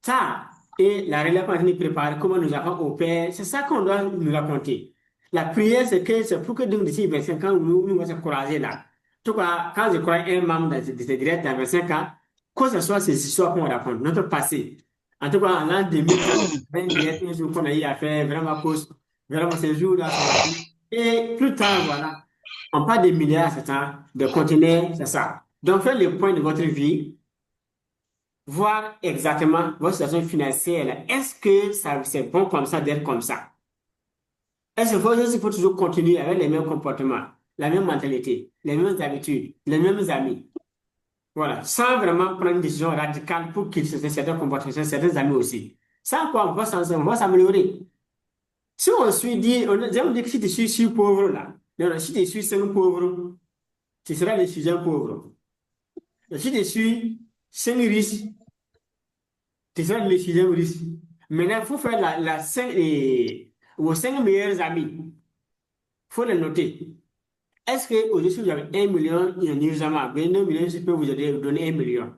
ça, et la relève qu'on est préparée, comment nous avons opéré, c'est ça qu'on doit nous raconter. La prière, c'est pour que donc d'ici 25 ans, nous allons se croiser là. En tout cas, quand je crois un membre de ce direct dans 25 ans, que ce soit ces histoires qu'on raconte, notre passé. En tout cas, en l'an 2020, direct, un jour qu'on a eu à faire vraiment cause, vraiment ces jours-là. Et plus tard, voilà, on parle des milliards, c'est ça, de conteneurs, c'est ça. Donc, faites le point de votre vie, voir exactement votre situation financière. Est-ce que c'est bon comme ça d'être comme ça? Est-ce qu'il faut toujours continuer avec les mêmes comportements, la même mentalité, les mêmes habitudes, les mêmes amis? Voilà, sans vraiment prendre une décision radicale pour qu'ils se certains comportements, certains amis aussi. Sans quoi, on va s'améliorer. Si on suit, j'aime dire que si tu suis 6 pauvres là, non, si tu suis 5 pauvres, tu seras le 6e pauvre. Et si tu suis 5 riches, tu seras le 6e riche. Maintenant, il faut faire vos 5 meilleurs amis. Il faut les noter. Est-ce qu'au-dessus, vous avez 1 million, il y a un usama, 22 millions, je peux vous donner 1 million.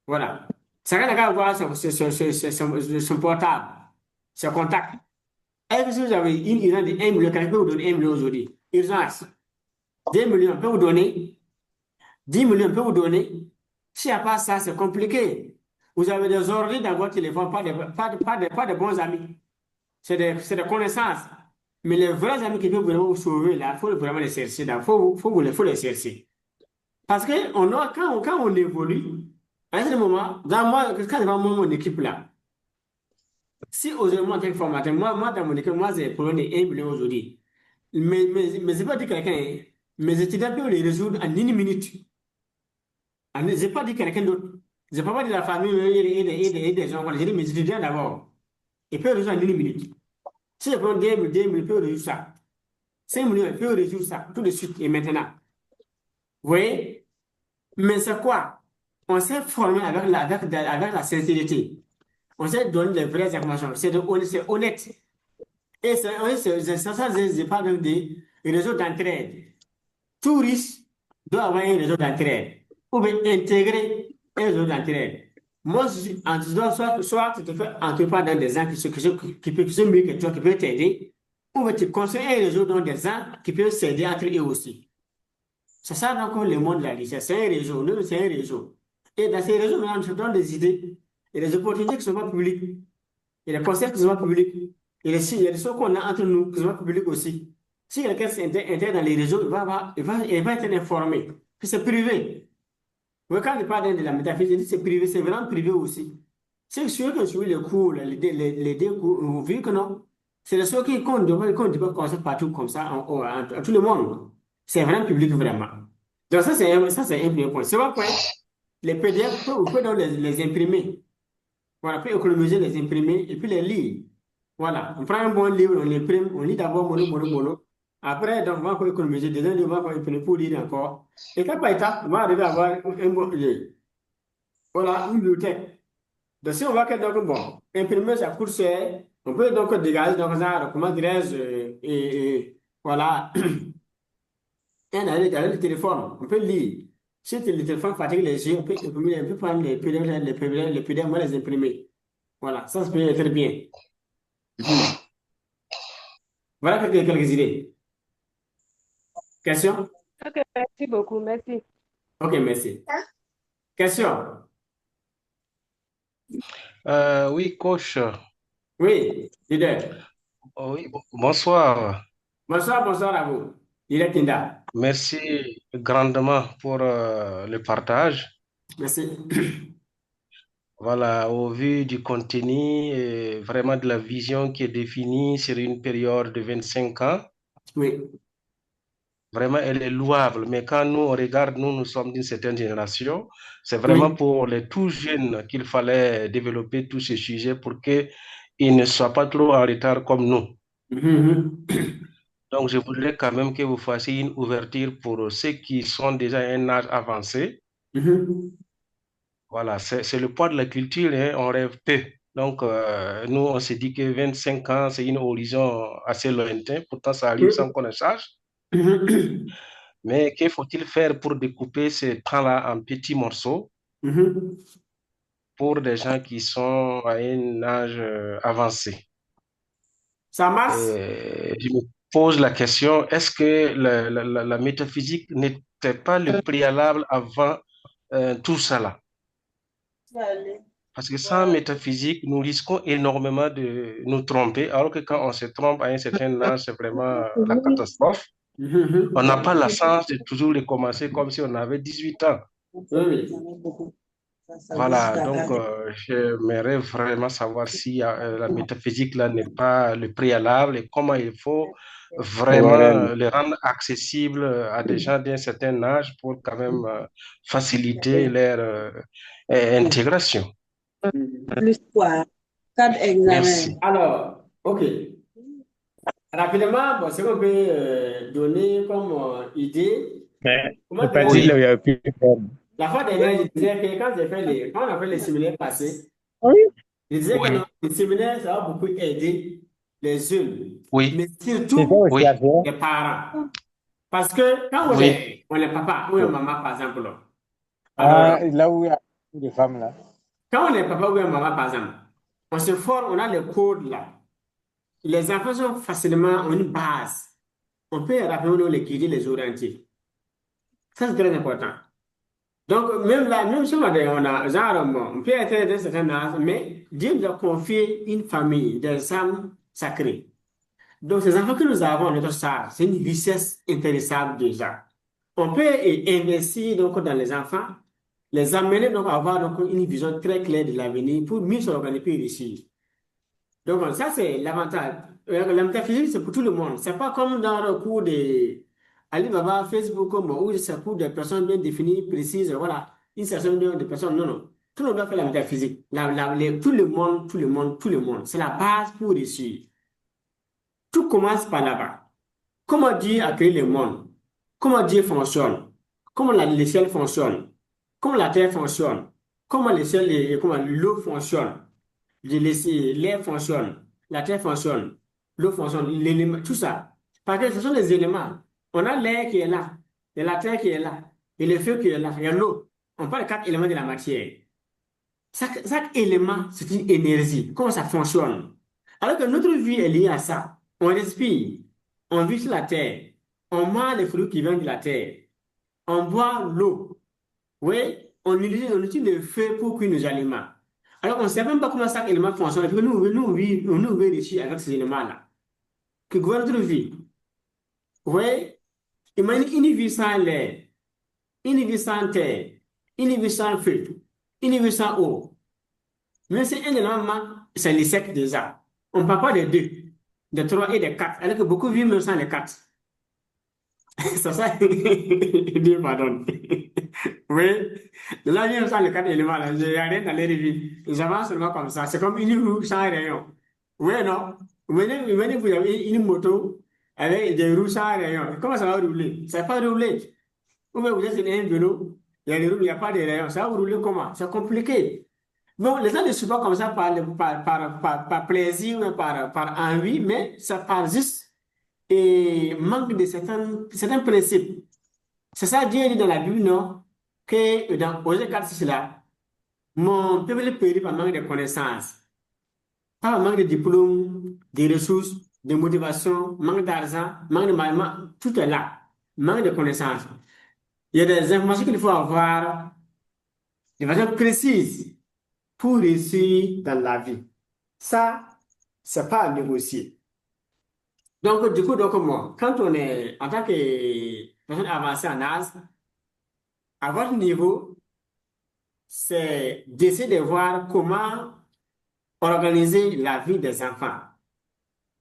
Voilà. Ça n'a qu'à voir son portable. c'est contact. Est-ce que si vous avez une urgence de 1 million, quelqu'un peut vous donner 1 million aujourd'hui? Urgence. 2 millions, on peut vous donner. 10 millions, on peut vous donner. S'il n'y a pas ça, c'est compliqué. Vous avez des ordres dans votre téléphone, pas de bons amis. C'est des connaissances. Mais les vrais amis qui peuvent vraiment vous sauver, là, il faut vraiment les chercher. Il faut les chercher. Parce que quand on évolue, à un certain moment, quand je vois mon équipe là, si aujourd'hui, moi, en tant que formateur, moi, dans mon équipe, moi, j'ai problème de 1 million aujourd'hui. Mais c'est pas dit quelqu'un, hein. Mes étudiants peuvent les résoudre en 1 minute. Je n'ai pas dit quelqu'un d'autre. Je n'ai pas dit la famille et des gens. J'ai dit mes étudiants d'abord. Ils peuvent résoudre en 1 minute. Si je prends 2 millions, ils peuvent résoudre ça. 5 millions, ils peuvent résoudre ça tout de suite et maintenant. Vous voyez? Mais c'est quoi? On s'est formé avec la sincérité. On s'est donné les vraies informations. C'est honnête. Et je parle des réseaux d'entraide. Tout riche doit avoir un réseau d'entraide. Ou bien intégrer un réseau d'entraide. Moi, soit tu te fais entreprendre dans des gens qui peuvent mieux que toi, qui peuvent t'aider, ou bien tu construis un réseau dans des gens qui peuvent s'aider entre eux aussi. C'est ça donc le monde de la richesse. C'est un réseau. Nous, c'est un réseau. Et dans ces réseaux, maintenant, on se donne des idées et des opportunités qui ne sont pas publiques. Il y a des conseils qui ne sont pas publics. Il y a des choses qu'on a entre nous qui ne sont pas publics aussi. Si quelqu'un s'intègre dans les réseaux, il va être informé. Puis c'est privé. Oui, quand je parle de la métaphysique, c'est privé, c'est vraiment privé aussi. C'est sûr que sur les cours, les deux cours, vous voyez que non. C'est les choses qui comptent, qu'on ne dit pas comme ça partout comme ça, en tout le monde. C'est vraiment public, vraiment. Donc ça, c'est un premier point. C'est pas point. Les PDF, vous pouvez donc les imprimer. Voilà, puis économiser les imprimer et puis les lire. Voilà, on prend un bon livre, on l'imprime, on lit d'abord mono. Après, donc, on va encore économiser, deuxième livre, on va encore imprimer pour lire encore. Et étape par étape, on va arriver à avoir un bon livre. Voilà, une bibliothèque. Donc, si on voit que, donc, bon, imprimer, ça coûte cher, on peut donc dégager, donc, ça, comment dirais-je, voilà, avec le téléphone, on peut lire. Si le téléphone fatigue les yeux, on peut prendre les PDF, on va les imprimer. Voilà, ça peut être bien. Voilà quelques idées. Question? Ok, merci beaucoup, merci. Ok, merci. Question? Oui, coach. Oui, leader. Oui, bonsoir. Bonsoir à vous. Leader Kinda. Merci grandement pour le partage. Merci. Voilà, au vu du contenu et vraiment de la vision qui est définie sur une période de 25 ans, Oui. vraiment elle est louable. Mais quand nous on regarde, nous sommes d'une certaine génération, c'est vraiment Oui. pour les tout jeunes qu'il fallait développer tous ces sujets pour qu'ils ne soient pas trop en retard comme nous. Mhm. Donc, je voudrais quand même que vous fassiez une ouverture pour ceux qui sont déjà à un âge avancé. Mhm. Voilà, c'est le poids de la culture, hein, on rêve peu. Donc, nous, on s'est dit que 25 ans, c'est une horizon assez lointain. Pourtant, ça arrive sans qu'on ne sache. Mhm. Mais que faut-il faire pour découper ces temps-là en petits morceaux Mhm. pour des gens qui sont à un âge avancé? Ça marche? Je me pose la question, est-ce que la métaphysique n'était pas le préalable avant tout cela? Parce que sans métaphysique, nous risquons énormément de nous tromper, alors que quand on se trompe à un certain âge, c'est vraiment la catastrophe. On n'a pas la chance de toujours recommencer comme si on avait 18 ans. Oui. Voilà, donc j'aimerais vraiment savoir si la métaphysique là n'est pas le préalable et comment il faut vraiment le rendre accessible à des gens d'un certain âge pour quand même faciliter leur intégration. Plus quoi? 4 examens. Merci. Alors, ok. Rapidement, bon, c'est qu'on peut donner comme idée. Mais Comment le dirais-je? petit, là, Oui, il y a plus de forme. La fois dernière, je disais que quand on a fait les séminaires passés, Oui. je disais que oui, les séminaires, ça va beaucoup aider les jeunes, oui, mais C'est ça surtout aussi à oui, faire. les parents. Parce que quand oui, on est papa ou est maman, par exemple, là, Ah, alors, là où il y a beaucoup de femmes, là. quand on est papa ou est maman, par exemple, on se forme, on a les codes là. les enfants sont facilement ont une base. On peut rapidement les guider, les orienter. Ça, c'est très important. Donc, même là, même si on a, genre, bon, on peut être d'un certain âge, mais Dieu nous a confié une famille, des âmes sacrées. Donc, ces enfants que nous avons à notre charge, c'est une richesse intéressante déjà. On peut investir donc, dans les enfants, les amener donc, à avoir donc, une vision très claire de l'avenir pour mieux s'organiser et réussir. Donc, ça, c'est l'avantage. La métaphysique, c'est pour tout le monde. C'est pas comme dans le cours de Alibaba, Facebook, où c'est pour des personnes bien définies, précises, voilà, une certaine de personnes. Non, non. Tout le monde doit faire la métaphysique. Tout le monde, tout le monde, tout le monde. C'est la base pour réussir. Tout commence par là-bas. Comment Dieu a créé le monde? Comment Dieu fonctionne? Comment le ciel fonctionne? Comment la terre fonctionne? Comment le ciel et comment l'eau fonctionne? L'air fonctionne, la terre fonctionne, l'eau fonctionne, l'élément, tout ça. Parce que ce sont les éléments. On a l'air qui est là, et la terre qui est là, et le feu qui est là, et l'eau. On parle de 4 éléments de la matière. Chaque élément, c'est une énergie. Comment ça fonctionne? Alors que notre vie est liée à ça. On respire, on vit sur la terre, on mange les fruits qui viennent de la terre, on boit l'eau. Oui, on utilise le feu pour cuire nos aliments. Alors, on ne sait même pas comment chaque élément fonctionne. Et puis nous vérifions avec ces éléments-là. Que gouverne notre vie. Oui, imagine une vie sans l'air, une vie sans terre, une vie sans feu, une vie sans eau. Mais c'est un élément, c'est les secs déjà. On ne parle pas des deux, des trois et des quatre. Alors que beaucoup vivent même sans les quatre. C'est ça, Dieu pardonne. Oui, là, vivent sans les quatre éléments, là, il n'y a rien dans les vies. Ils avancent seulement comme ça. C'est comme une roue sans rayon. Oui, non? Imaginez, vous avez une moto avec des roues sans rayon. Comment ça va rouler? Ça ne va pas rouler. Ou bien vous êtes sur un vélo, il y a des roues, il n'y a pas de rayon. Ça va rouler comment? C'est compliqué. Bon, les gens ne sont pas comme ça par plaisir ou par envie, mais ça part juste et manque de certains principes. C'est ça, Dieu dit dans la Bible, non? Que dans Osée 4, c'est là, mon peuple périt par manque de connaissances, pas par manque de diplôme, de ressources, de motivation, manque d'argent, manque de moyens, tout est là, manque de connaissances. Il y a des informations qu'il faut avoir de façon précise pour réussir dans la vie. Ça, c'est pas à négocier. Donc, du coup, donc, moi, quand on est en tant que personne avancée en âge, à votre niveau, c'est d'essayer de voir comment organiser la vie des enfants,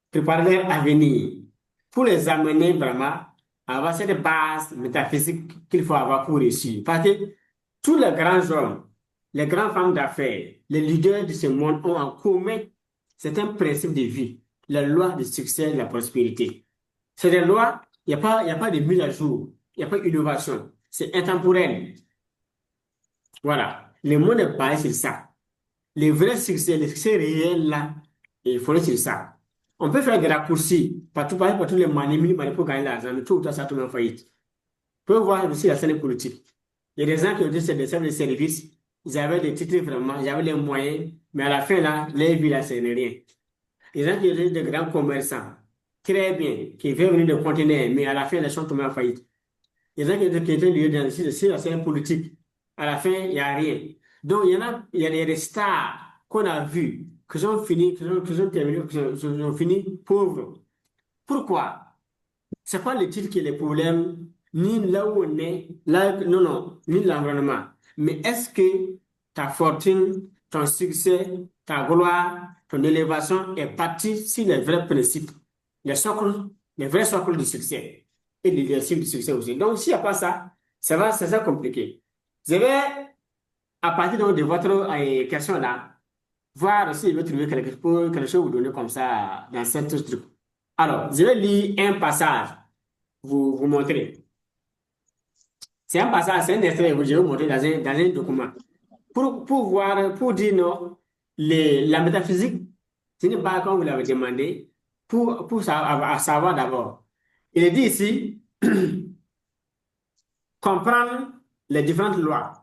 préparer leur avenir, pour les amener vraiment à avoir cette base métaphysique qu'il faut avoir pour réussir. Parce que tous les grands hommes, les grandes femmes d'affaires, les leaders de ce monde ont en commun certains principes de vie, les lois du succès et de la prospérité. C'est des lois, il n'y a pas de mise à jour, il n'y a pas d'innovation, c'est intemporel. Voilà, le monde est basé sur ça. Le vrai succès, le succès réel là, il faut sur ça. On peut faire des raccourcis partout les manipuler pour gagner l'argent, mais tout le temps ça tombe en faillite. On peut voir aussi la scène politique. Il y a des gens qui ont dit que c'est des services, ils avaient des titres vraiment, ils avaient les moyens, mais à la fin là, leur vie là, c'est rien. Les gens qui ont dit des grands commerçants, très bien, qui veulent venir de conteneurs, mais à la fin, les gens tombent en faillite. Les gens qui étaient liés dans la scène politique, à la fin, il n'y a rien. Donc, il y a des stars qu'on a vues, qui sont finies, qui ont fini pauvres. Pourquoi? C'est pas le titre qui est le problème, ni là où on est, là, non, non, ni l'environnement. Mais est-ce que ta fortune, ton succès, ta gloire, ton élévation est partie sur les vrais principes, les vrais socles du succès et l'exercice du succès aussi. Donc, s'il n'y a pas ça, c'est ça compliqué. Je vais, à partir donc de votre question-là, voir si je vais trouver quelque chose vous donner comme ça dans cette truc. Alors, je vais lire un passage, vous montrer. C'est un passage, c'est un extrait que je vais vous montrer dans un document. Pour voir, pour dire non, la métaphysique, ce n'est pas comme vous l'avez demandé, pour savoir d'abord. Il est dit ici, comprendre les différentes lois.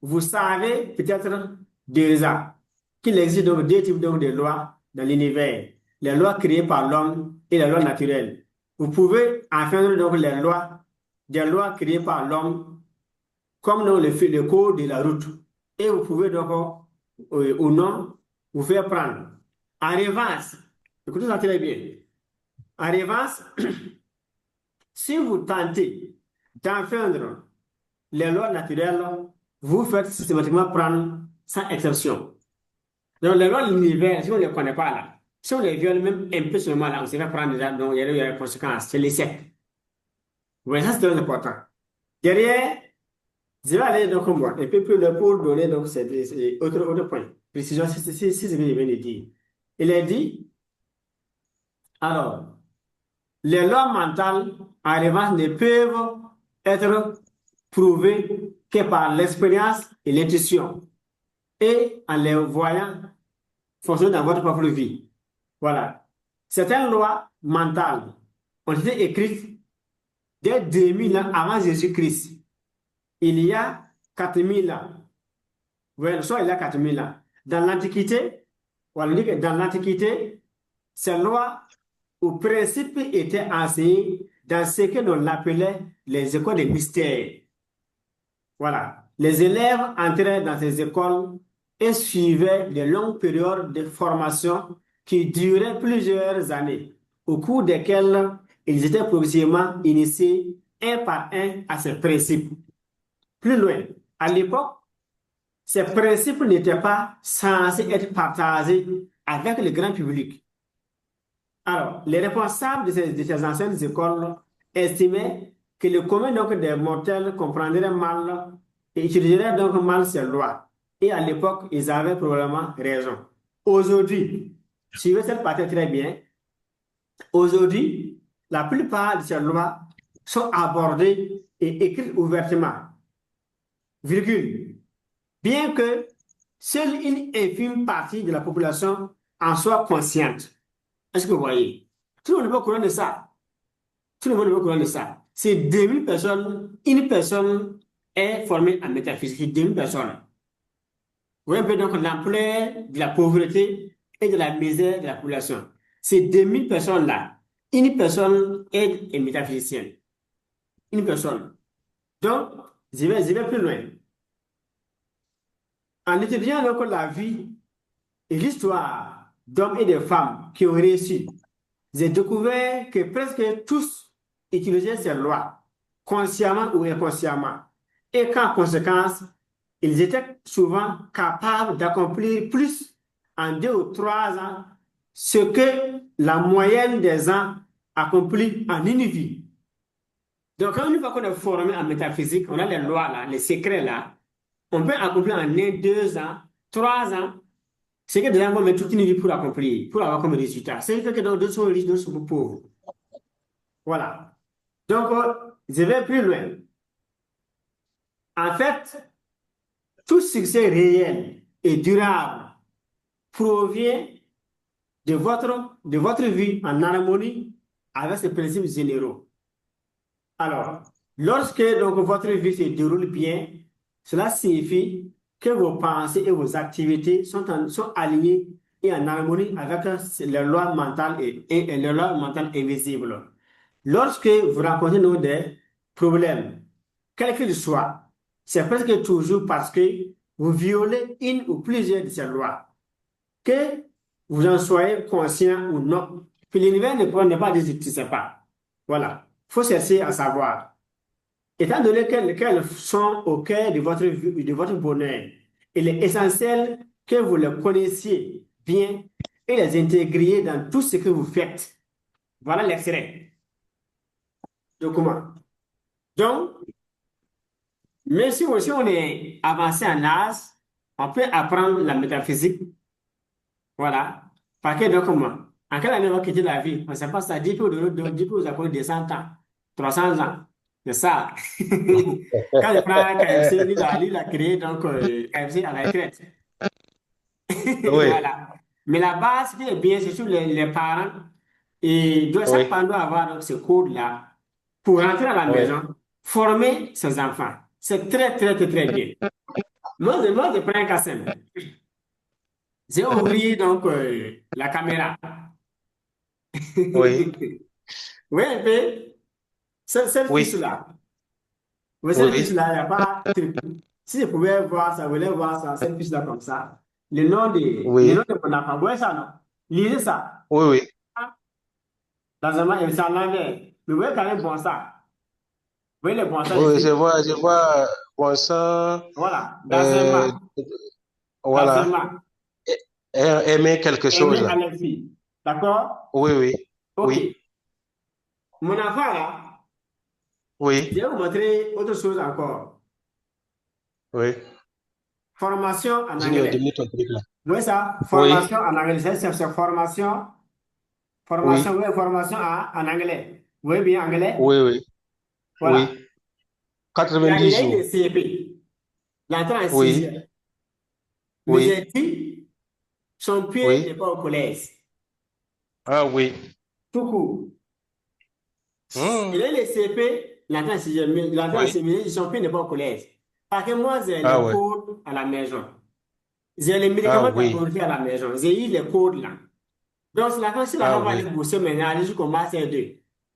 Vous savez peut-être déjà qu'il existe donc deux types de lois dans l'univers. les lois créées par l'homme et les lois naturelles. Vous pouvez enfreindre donc des lois créées par l'homme, comme dans le code de la route. Et vous pouvez donc, ou non, vous faire prendre. En revanche, écoutez ça très bien. En revanche, si vous tentez d'enfreindre les lois naturelles, vous faites systématiquement prendre sans exception. Donc, les lois de l'univers, si on ne les connaît pas là, si on les viole même un peu seulement là, on se fait prendre déjà, donc il y a des conséquences, c'est l'échec. Oui, ça c'est très important. Derrière, je vais aller donc moi, un peu plus loin pour donner donc ces autre point. Précision, c'est ce que je viens de dire. Il est dit, alors, les lois mentales, en revanche, ne peuvent être prouvées que par l'expérience et l'intuition, et en les voyant fonctionner dans votre propre vie. Voilà. Certaines lois mentales ont été écrites dès 2000 ans avant Jésus-Christ. Il y a 4000 ans. Oui, soit il y a 4000 ans. Dans l'Antiquité, on dit que dans l'Antiquité, ces lois ou principes étaient enseignés dans ce que l'on appelait les écoles des mystères. Voilà. Les élèves entraient dans ces écoles et suivaient de longues périodes de formation qui duraient plusieurs années, au cours desquelles ils étaient progressivement initiés un par un à ces principes. Plus loin, à l'époque, ces principes n'étaient pas censés être partagés avec le grand public. Alors, les responsables de ces anciennes écoles estimaient que le commun donc, des mortels comprendrait mal et utiliserait donc mal ces lois. Et à l'époque, ils avaient probablement raison. Aujourd'hui, suivez cette partie très bien, aujourd'hui, la plupart de ces lois sont abordées et écrites ouvertement. Virgule. Bien que seule une infime partie de la population en soit consciente. Est-ce que vous voyez? Tout le monde n'est pas au courant de ça. Tout le monde n'est pas au courant de ça. C'est 2000 personnes, une personne est formée en métaphysique, 2000 personnes. Vous voyez un peu donc l'ampleur de la pauvreté et de la misère de la population. Ces 2000 personnes-là, une personne est métaphysicienne. Une personne. Donc, je vais plus loin. En étudiant donc la vie et l'histoire d'hommes et de femmes qui ont réussi, j'ai découvert que presque tous utilisaient ces lois, consciemment ou inconsciemment, et qu'en conséquence, ils étaient souvent capables d'accomplir plus en 2 ou 3 ans ce que la moyenne des gens accomplit en une vie. Donc, quand une fois qu'on est formé en métaphysique, on a les lois là, les secrets là, on peut accomplir en 1, 2 ans, 3 ans, ce que des gens vont mettre toute une vie pour accomplir, pour avoir comme résultat. C'est fait que d'autres sont riches, d'autres sont pauvres. Voilà. Donc, je vais plus loin. En fait, tout succès réel et durable provient de votre vie en harmonie avec ces principes généraux. Alors, lorsque donc, votre vie se déroule bien, cela signifie que vos pensées et vos activités sont alignées et en harmonie avec les lois mentales et les lois mentales invisibles. Lorsque vous rencontrez des problèmes, quels qu'ils soient, c'est presque toujours parce que vous violez une ou plusieurs de ces lois. Que vous en soyez conscient ou non, que l'univers ne pas dire que tu ne sais pas. Voilà. Il faut chercher à savoir. Étant donné qu'elles sont au cœur de votre vie, de votre bonheur, il est essentiel que vous les connaissiez bien et les intégriez dans tout ce que vous faites. Voilà l'extrait. Donc, comment? Donc, même si on est avancé en âge, on peut apprendre la métaphysique. Voilà. Parce que, donc, comment? En quelle année on va quitter la vie? On ne sait pas ça. 10 peu aux apôtres de 100 ans, 300 ans. C'est ça. Quand je prends KFC, lui, il a créé donc KFC à la retraite. Oui, Voilà. Mais la base, ce qui est bien, c'est sur les parents. Et chaque oui, parent doit avoir donc, ce code-là pour rentrer à la oui. maison, former ses enfants. C'est très, très, très, très bien. Moi, je prends un cas simple. J'ai ouvert donc la caméra. Oui, Oui, un peu. Cette oui, fiche-là. Oui, cette oui, fiche-là, il n'y a pas truc. Si je pouvais voir ça, vous voulez voir ça, cette fiche-là comme ça. Le nom oui, de mon enfant. Vous voyez ça, non? Lisez ça. oui, oui, Dans un match, c'est en anglais. Mais vous voyez quand même bon ça. Vous voyez le bon ça oui, ici? je vois, bon sang, Voilà. Dans un euh, match. Dans un voilà, match. aimer quelque chose Aimé là. Alexis. D'accord? Oui, oui, OK. oui, Mon enfant là, je oui, vais vous montrer autre chose encore. oui. Formation en Junior, anglais. dis-moi ton truc là. Vous voyez ça? Oui, Formation en anglais. C'est formation. Formation, oui, oui, formation en anglais. Vous voyez bien anglais? oui, oui, Voilà. oui. Il 90 a eu le jours. CP. L'entrée en Oui, sixième. Mais j'ai oui, dit, son pied n'est oui. pas au collège. Ah oui. Tout court. Il Hmm. a eu le CP, l'entrée en sixième. Mais l'entrée en Oui. sixième, son pied n'est pas au collège. Parce que moi, j'ai Ah les ouais. codes à la maison. J'ai les Ah médicaments oui. d'apporter à la maison. J'ai eu les codes là. Donc, si la Ah femme va aller oui. bosser maintenant, aller jusqu'au master 2,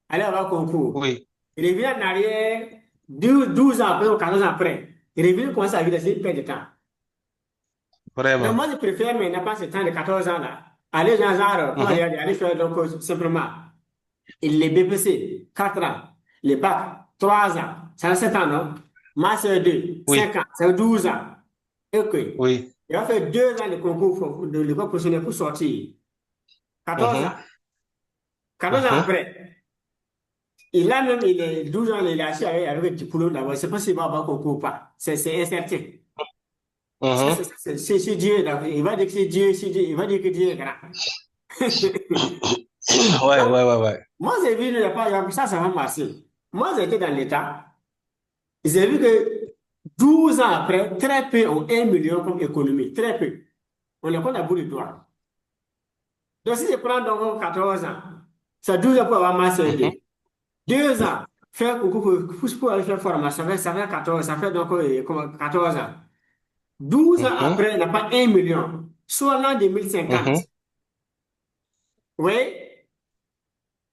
aller avoir concours. Oui. Il revient en arrière 12 ans après ou 14 ans après. Il revient commencer à vivre, c'est une perte de temps. Donc, Vraiment. moi, je préfère maintenant pas ce temps de 14 ans là. Aller dans genre, comment Mhm. dire, aller faire donc simplement les BPC, 4 ans, les bacs, 3 ans, ça fait 7 ans, non? Master 2, Oui. 5 ans, ça fait 12 ans. OK. Oui. Il va faire 2 ans de concours de l'école professionnelle pour sortir. 14 ans. Mhm. 14 ans Mhm. après, il a même, il est 12 ans, il est assis avec un diplôme d'abord. Je ne sais pas s'il va avoir concours ou pas. C'est incertain. Mhm. C'est Dieu. Il va dire que c'est Dieu, il va dire que Dieu est grand. Ouais, Donc, ouais, ouais, ouais. moi, j'ai vu, ça va marcher. Moi, j'étais dans l'État. J'ai vu que 12 ans après, très peu ont 1 million comme économie. Très peu. On les compte à bout de doigts. Donc, si je prends donc 14 ans, c'est 12 ans pour avoir master Mhm. 2. 2 ans, faire concours pour aller faire formation, ça fait 14, ça fait donc comme 14 ans. 12 ans Mhm. après, il n'a pas 1 million, soit l'an Mhm. 2050. Oui?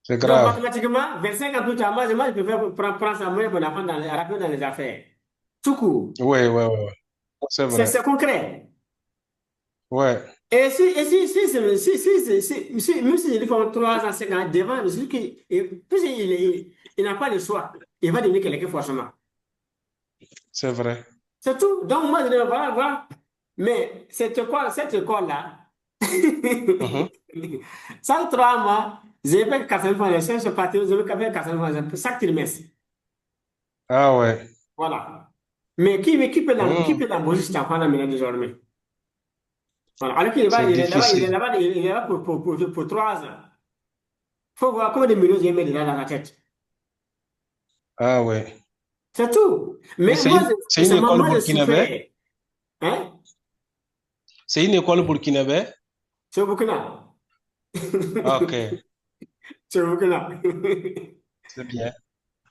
C'est Donc, grave. mathématiquement, 25 ans plus tard, moi, je préfère prendre ça moyen pour apprendre rapidement dans les affaires. Tout court. Ouais, ouais, ouais, ouais. C'est vrai. C'est concret. Ouais. Et même si il font 3 ans, 5 ans devant, je dis il n'a pas le choix. Il va devenir quelqu'un forcément. C'est vrai. C'est tout. Donc, moi, je dis, voilà, voilà. Mais cette école-là, Mhm. sans 3 mois, j'ai fait 80 fois, je suis parti, je vais faire 80 fois, chaque trimestre. Ah ouais. Voilà. Mais qui Hmm. peut l'embaucher cet enfant-là maintenant désormais? Voilà. Alors qu'il est là, C'est il est là-bas, il est difficile. là-bas, il est là pour 3 ans. Il faut voir combien de millions j'ai mis dedans dans la tête. Ah ouais. C'est tout. Et Mais moi, c'est une école moi, je burkinabé? souffrais. Hein? C'est une école burkinabé? C'est au Burkina. Ah, ok. C'est au Burkina. C'est bien.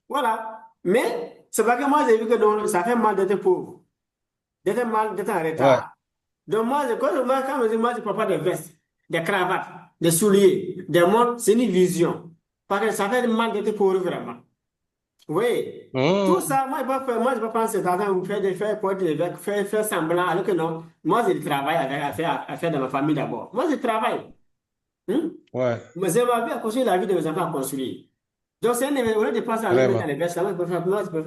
Voilà. Mais c'est pas que moi, j'ai vu que ça fait mal d'être pauvre, d'être mal, d'être en Ouais. retard. Donc, moi, quand je dis, moi, je ne prends pas de veste, des cravates, des souliers, des montres, c'est une vision. Parce que ça fait mal d'être pauvre, vraiment. Oui. Tout Hmm. ça, moi, je ne peux pas prendre cet argent ou faire porter des vestes, faire semblant, alors que non. Moi, j'ai le travail à faire dans ma famille d'abord. Moi, je travaille. Hein? Ouais. Mais j'ai ma vie à construire la vie de mes enfants à construire. Donc, c'est un événement, au lieu de penser à les mettre dans Vraiment. les vestes, là, moi, je peux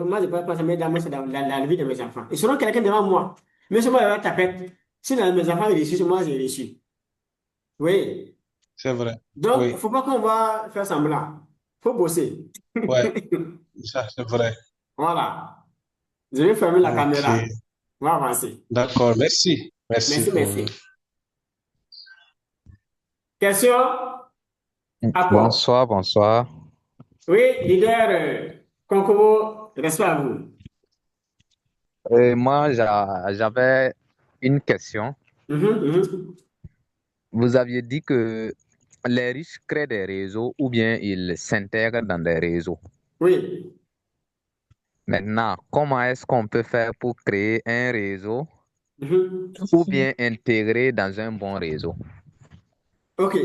penser à mettre dans la vie de mes enfants. Ils seront quelqu'un devant moi. Mais si moi, il y a tapette. Si dans mes enfants réussissent, moi, j'ai réussi. Oui. C'est vrai. Donc, il ne Oui. faut pas qu'on va faire semblant. Il faut bosser. Ouais. Ça, c'est vrai. Voilà. Je vais fermer la Ok. caméra. On va avancer. D'accord. Merci. Merci. Merci, merci. Question? Apport. Bonsoir, bonsoir. Oui, leader Konkobo, respect à vous. Moi, j'avais une question. Mhm, mhm. Vous aviez dit que les riches créent des réseaux ou bien ils s'intègrent dans des réseaux. Oui. Maintenant, comment est-ce qu'on peut faire pour créer un réseau Mhm. ou bien intégrer dans un bon réseau? OK.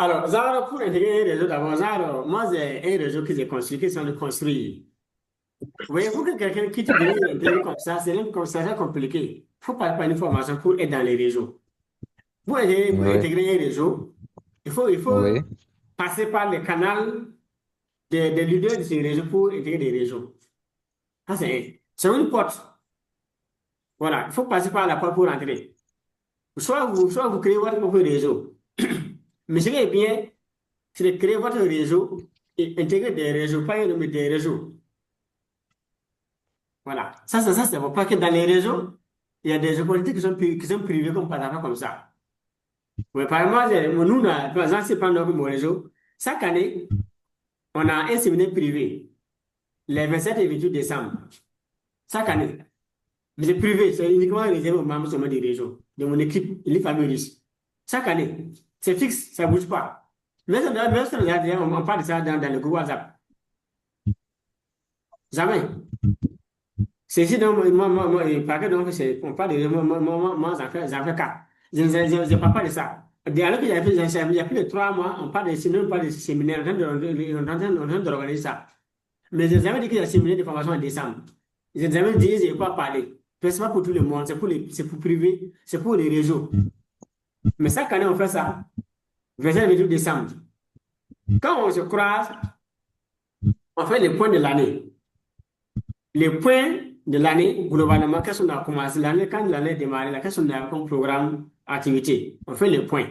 Alors, Zara, pour intégrer un réseau d'abord, Zara, moi, c'est un réseau que j'ai construit, qui sont de construire. Vous voyez, pour que quelqu'un quitte de venir intégrer comme ça, c'est très compliqué. Il ne faut pas une formation pour être dans les réseaux. Pour Oui, intégrer un réseau, il faut oui, passer par le canal des leaders de ces réseaux pour intégrer des réseaux. Ça, c'est une porte. Voilà, il faut passer par la porte pour entrer. Soit vous créez votre propre réseau. Mais ce qui est bien, c'est de créer votre réseau et intégrer des réseaux, pas nommer des réseaux. Voilà. Ça, c'est bon. Parce que dans les réseaux, il y a des opportunités qui sont privées comme par exemple comme ça. Ouais, par exemple, nous, par exemple, c'est pas notre mon réseau. Chaque année, on a un séminaire privé, les 27 et 28 décembre. Chaque année. Mais c'est privé, c'est uniquement réservé aux membres seulement des réseaux, de mon équipe, l'équipe Fabrice. Chaque année. C'est fixe, ça ne bouge pas. Mais on parle de ça dans le groupe WhatsApp. Jamais. C'est ici, donc, par que donc, on parle de moi, j'en fais cas. Je ne parle pas de ça. Alors qu'il y a plus de 3 mois, on parle de séminaire, on est en train d'organiser ça. Mais je n'ai jamais dit qu'il y a un séminaire de formation en décembre. Je n'ai jamais dit, je n'ai pas parlé. Ce n'est pas pour tout le monde, c'est pour privé, c'est pour les réseaux. Mais chaque année, on fait ça. 27 décembre. Quand on se croise, on fait les points de l'année. Les points de l'année, globalement, qu'est-ce qu'on a commencé l'année, quand l'année a démarré, qu'est-ce qu'on a comme programme, activité. On fait les points.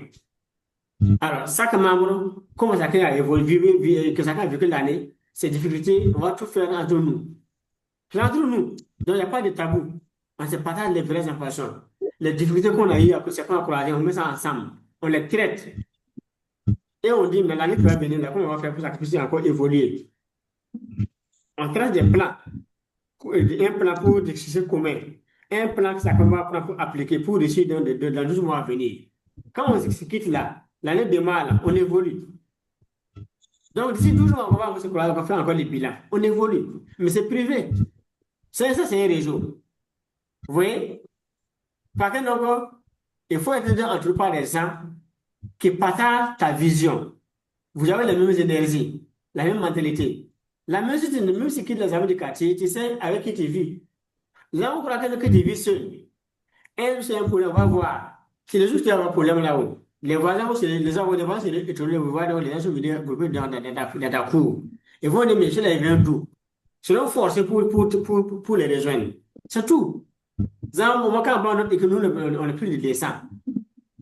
Alors, chaque membre, comment chacun a évolué, que chacun a vécu l'année, ses difficultés, on va tout faire entre nous. C'est entre nous. Donc, il n'y a pas de tabou. On se partage les vraies informations. Les difficultés qu'on a eues, c'est qu'on a croisé, on met ça ensemble. On les traite. Et on dit, mais l'année qui va venir, là, comment on va faire pour que ça puisse encore évoluer? On trace des plans. Un plan pour des sujets communs. Un plan que ça va pour appliquer pour réussir dans 12 mois à venir. Quand on se quitte là, l'année démarre, là, on évolue. Donc, d'ici 12 mois, on va faire encore les bilans. On évolue. Mais c'est privé. Ça, c'est un réseau. Vous voyez? Par contre, il faut être entouré par des gens qui partagent ta vision. Vous avez les mêmes énergies, la même mentalité. La même chose, même si tu quittes les amis du quartier, tu sais avec qui tu vis. Là, on croit que tu vis seul. C'est un problème, on va voir. C'est le jour où tu as un problème là-haut. Les voisins, les gens vont devant, c'est les voisins, les gens sont venus dans ta cour. Ils vont dire, mais cela vient d'où? C'est leur force pour les rejoindre. C'est tout. Dans un moment, quand on dit que nous, on n'est plus de descente.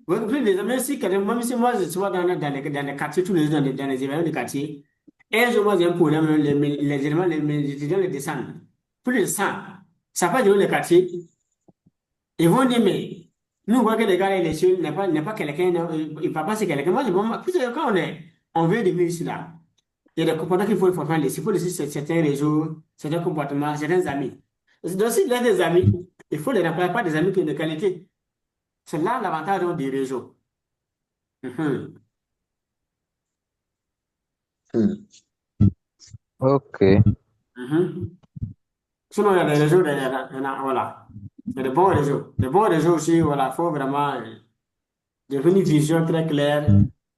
Même si moi, je suis dans les quartiers, tous les jours, dans les événements de quartier, un jour, moi, j'ai un problème, les éléments, les étudiants les descendent. Plus de 100. Ça passe dans les quartiers. Ils vont dire, mais nous, on voit que les gars, les cieux, n'est pas quelqu'un, il ne va pas c'est quelqu'un. Moi, quand on veut devenir ici, là, il y a des comportements qu'il faut forcément laisser. Il faut laisser certains réseaux, certains comportements, certains amis. Donc, s'il y a des amis, il faut les remplacer par des amis qui ont de qualité. C'est là l'avantage donc, des réseaux. Mhm. ok. Mhm. Sinon, il y a des réseaux, voilà. Il y a des bons réseaux. Des bons réseaux aussi, voilà, il faut vraiment définir une vision très claire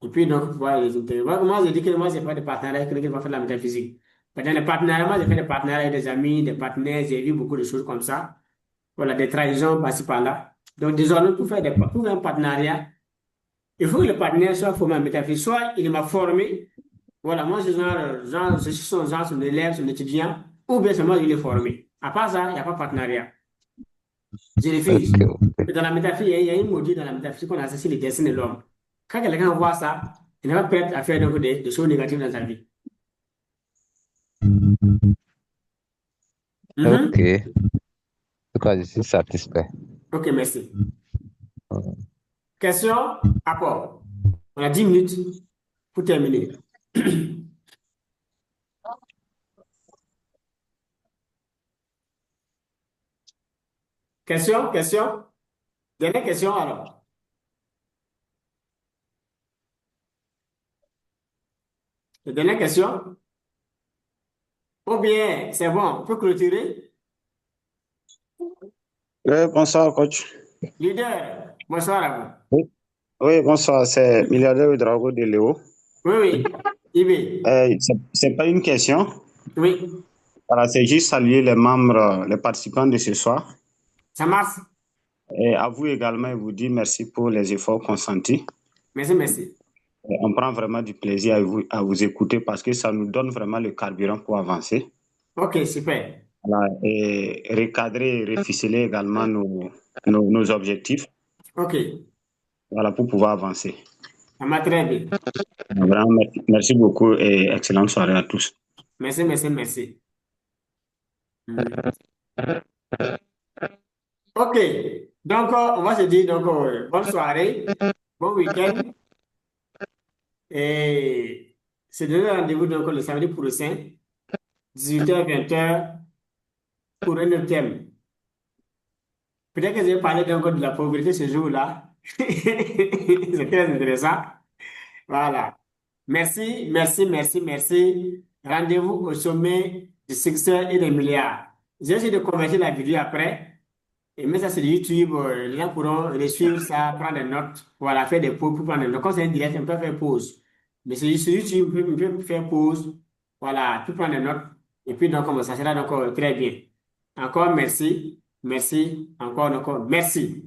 et puis donc pouvoir les intégrer. Moi, je dis que moi, je n'ai pas de partenariat avec lesquels je vais faire la métaphysique. Dans les partenariats, moi, j'ai fait des partenariats avec des amis, des partenaires, j'ai vu beaucoup de choses comme ça. Voilà, des trahisons par-ci par-là. Donc, désormais, pour faire un partenariat, il faut que le partenaire soit formé en métaphysique. Soit il m'a formé, voilà, moi, je suis son élève, son étudiant, ou bien c'est moi qui l'ai formé. À part ça, il n'y a pas de partenariat. Je réfléchis. Ok. Dans la métaphysique, il y a une maudit dans la métaphysique qu'on associe les destins de l'homme. Quand quelqu'un voit ça, il n'est pas prêt à faire donc des choses négatives dans sa vie. Mhm. Ok. En tout cas, je suis satisfait. Ok, merci. Question, apport. On a 10 minutes pour terminer. Question. Dernière question alors. La dernière question. Ou bien, c'est bon, on peut clôturer. Bonsoir, coach. Leader, bonsoir à vous. Oui, bonsoir, c'est milliardaire Ouedraogo de Léo. Oui, oui. Ibé. C'est pas une question. Oui, Voilà, c'est juste saluer les membres, les participants de ce soir. ça marche. Et à vous également, et vous dire merci pour les efforts consentis. Merci, merci. Et on prend vraiment du plaisir à vous écouter parce que ça nous donne vraiment le carburant pour avancer. OK, super. Voilà, et recadrer et reficeler également nos objectifs. OK, Voilà, pour pouvoir avancer. ça m'a très bien. Vraiment, merci beaucoup et excellente soirée à tous. Merci, merci, merci. OK, donc on va se dire donc, bonne soirée, bon week-end. Et c'est donner rendez-vous donc le samedi prochain, 18h, 20h, pour un autre thème. Peut-être que je vais parler donc de la pauvreté ce jour-là. C'est très intéressant. Voilà. Merci, merci, merci, merci. Rendez-vous au sommet du succès et des milliards. J'ai essayé de convertir la vidéo après. Et mettre ça sur YouTube, les gens pourront les suivre ça, prendre des notes, voilà, faire des pauses pour prendre des notes. Quand c'est un direct, on peut faire pause. Mais sur YouTube, on peut faire pause, voilà, puis prendre des notes. Et puis donc, ça sera donc très bien. Encore merci, merci, encore, merci.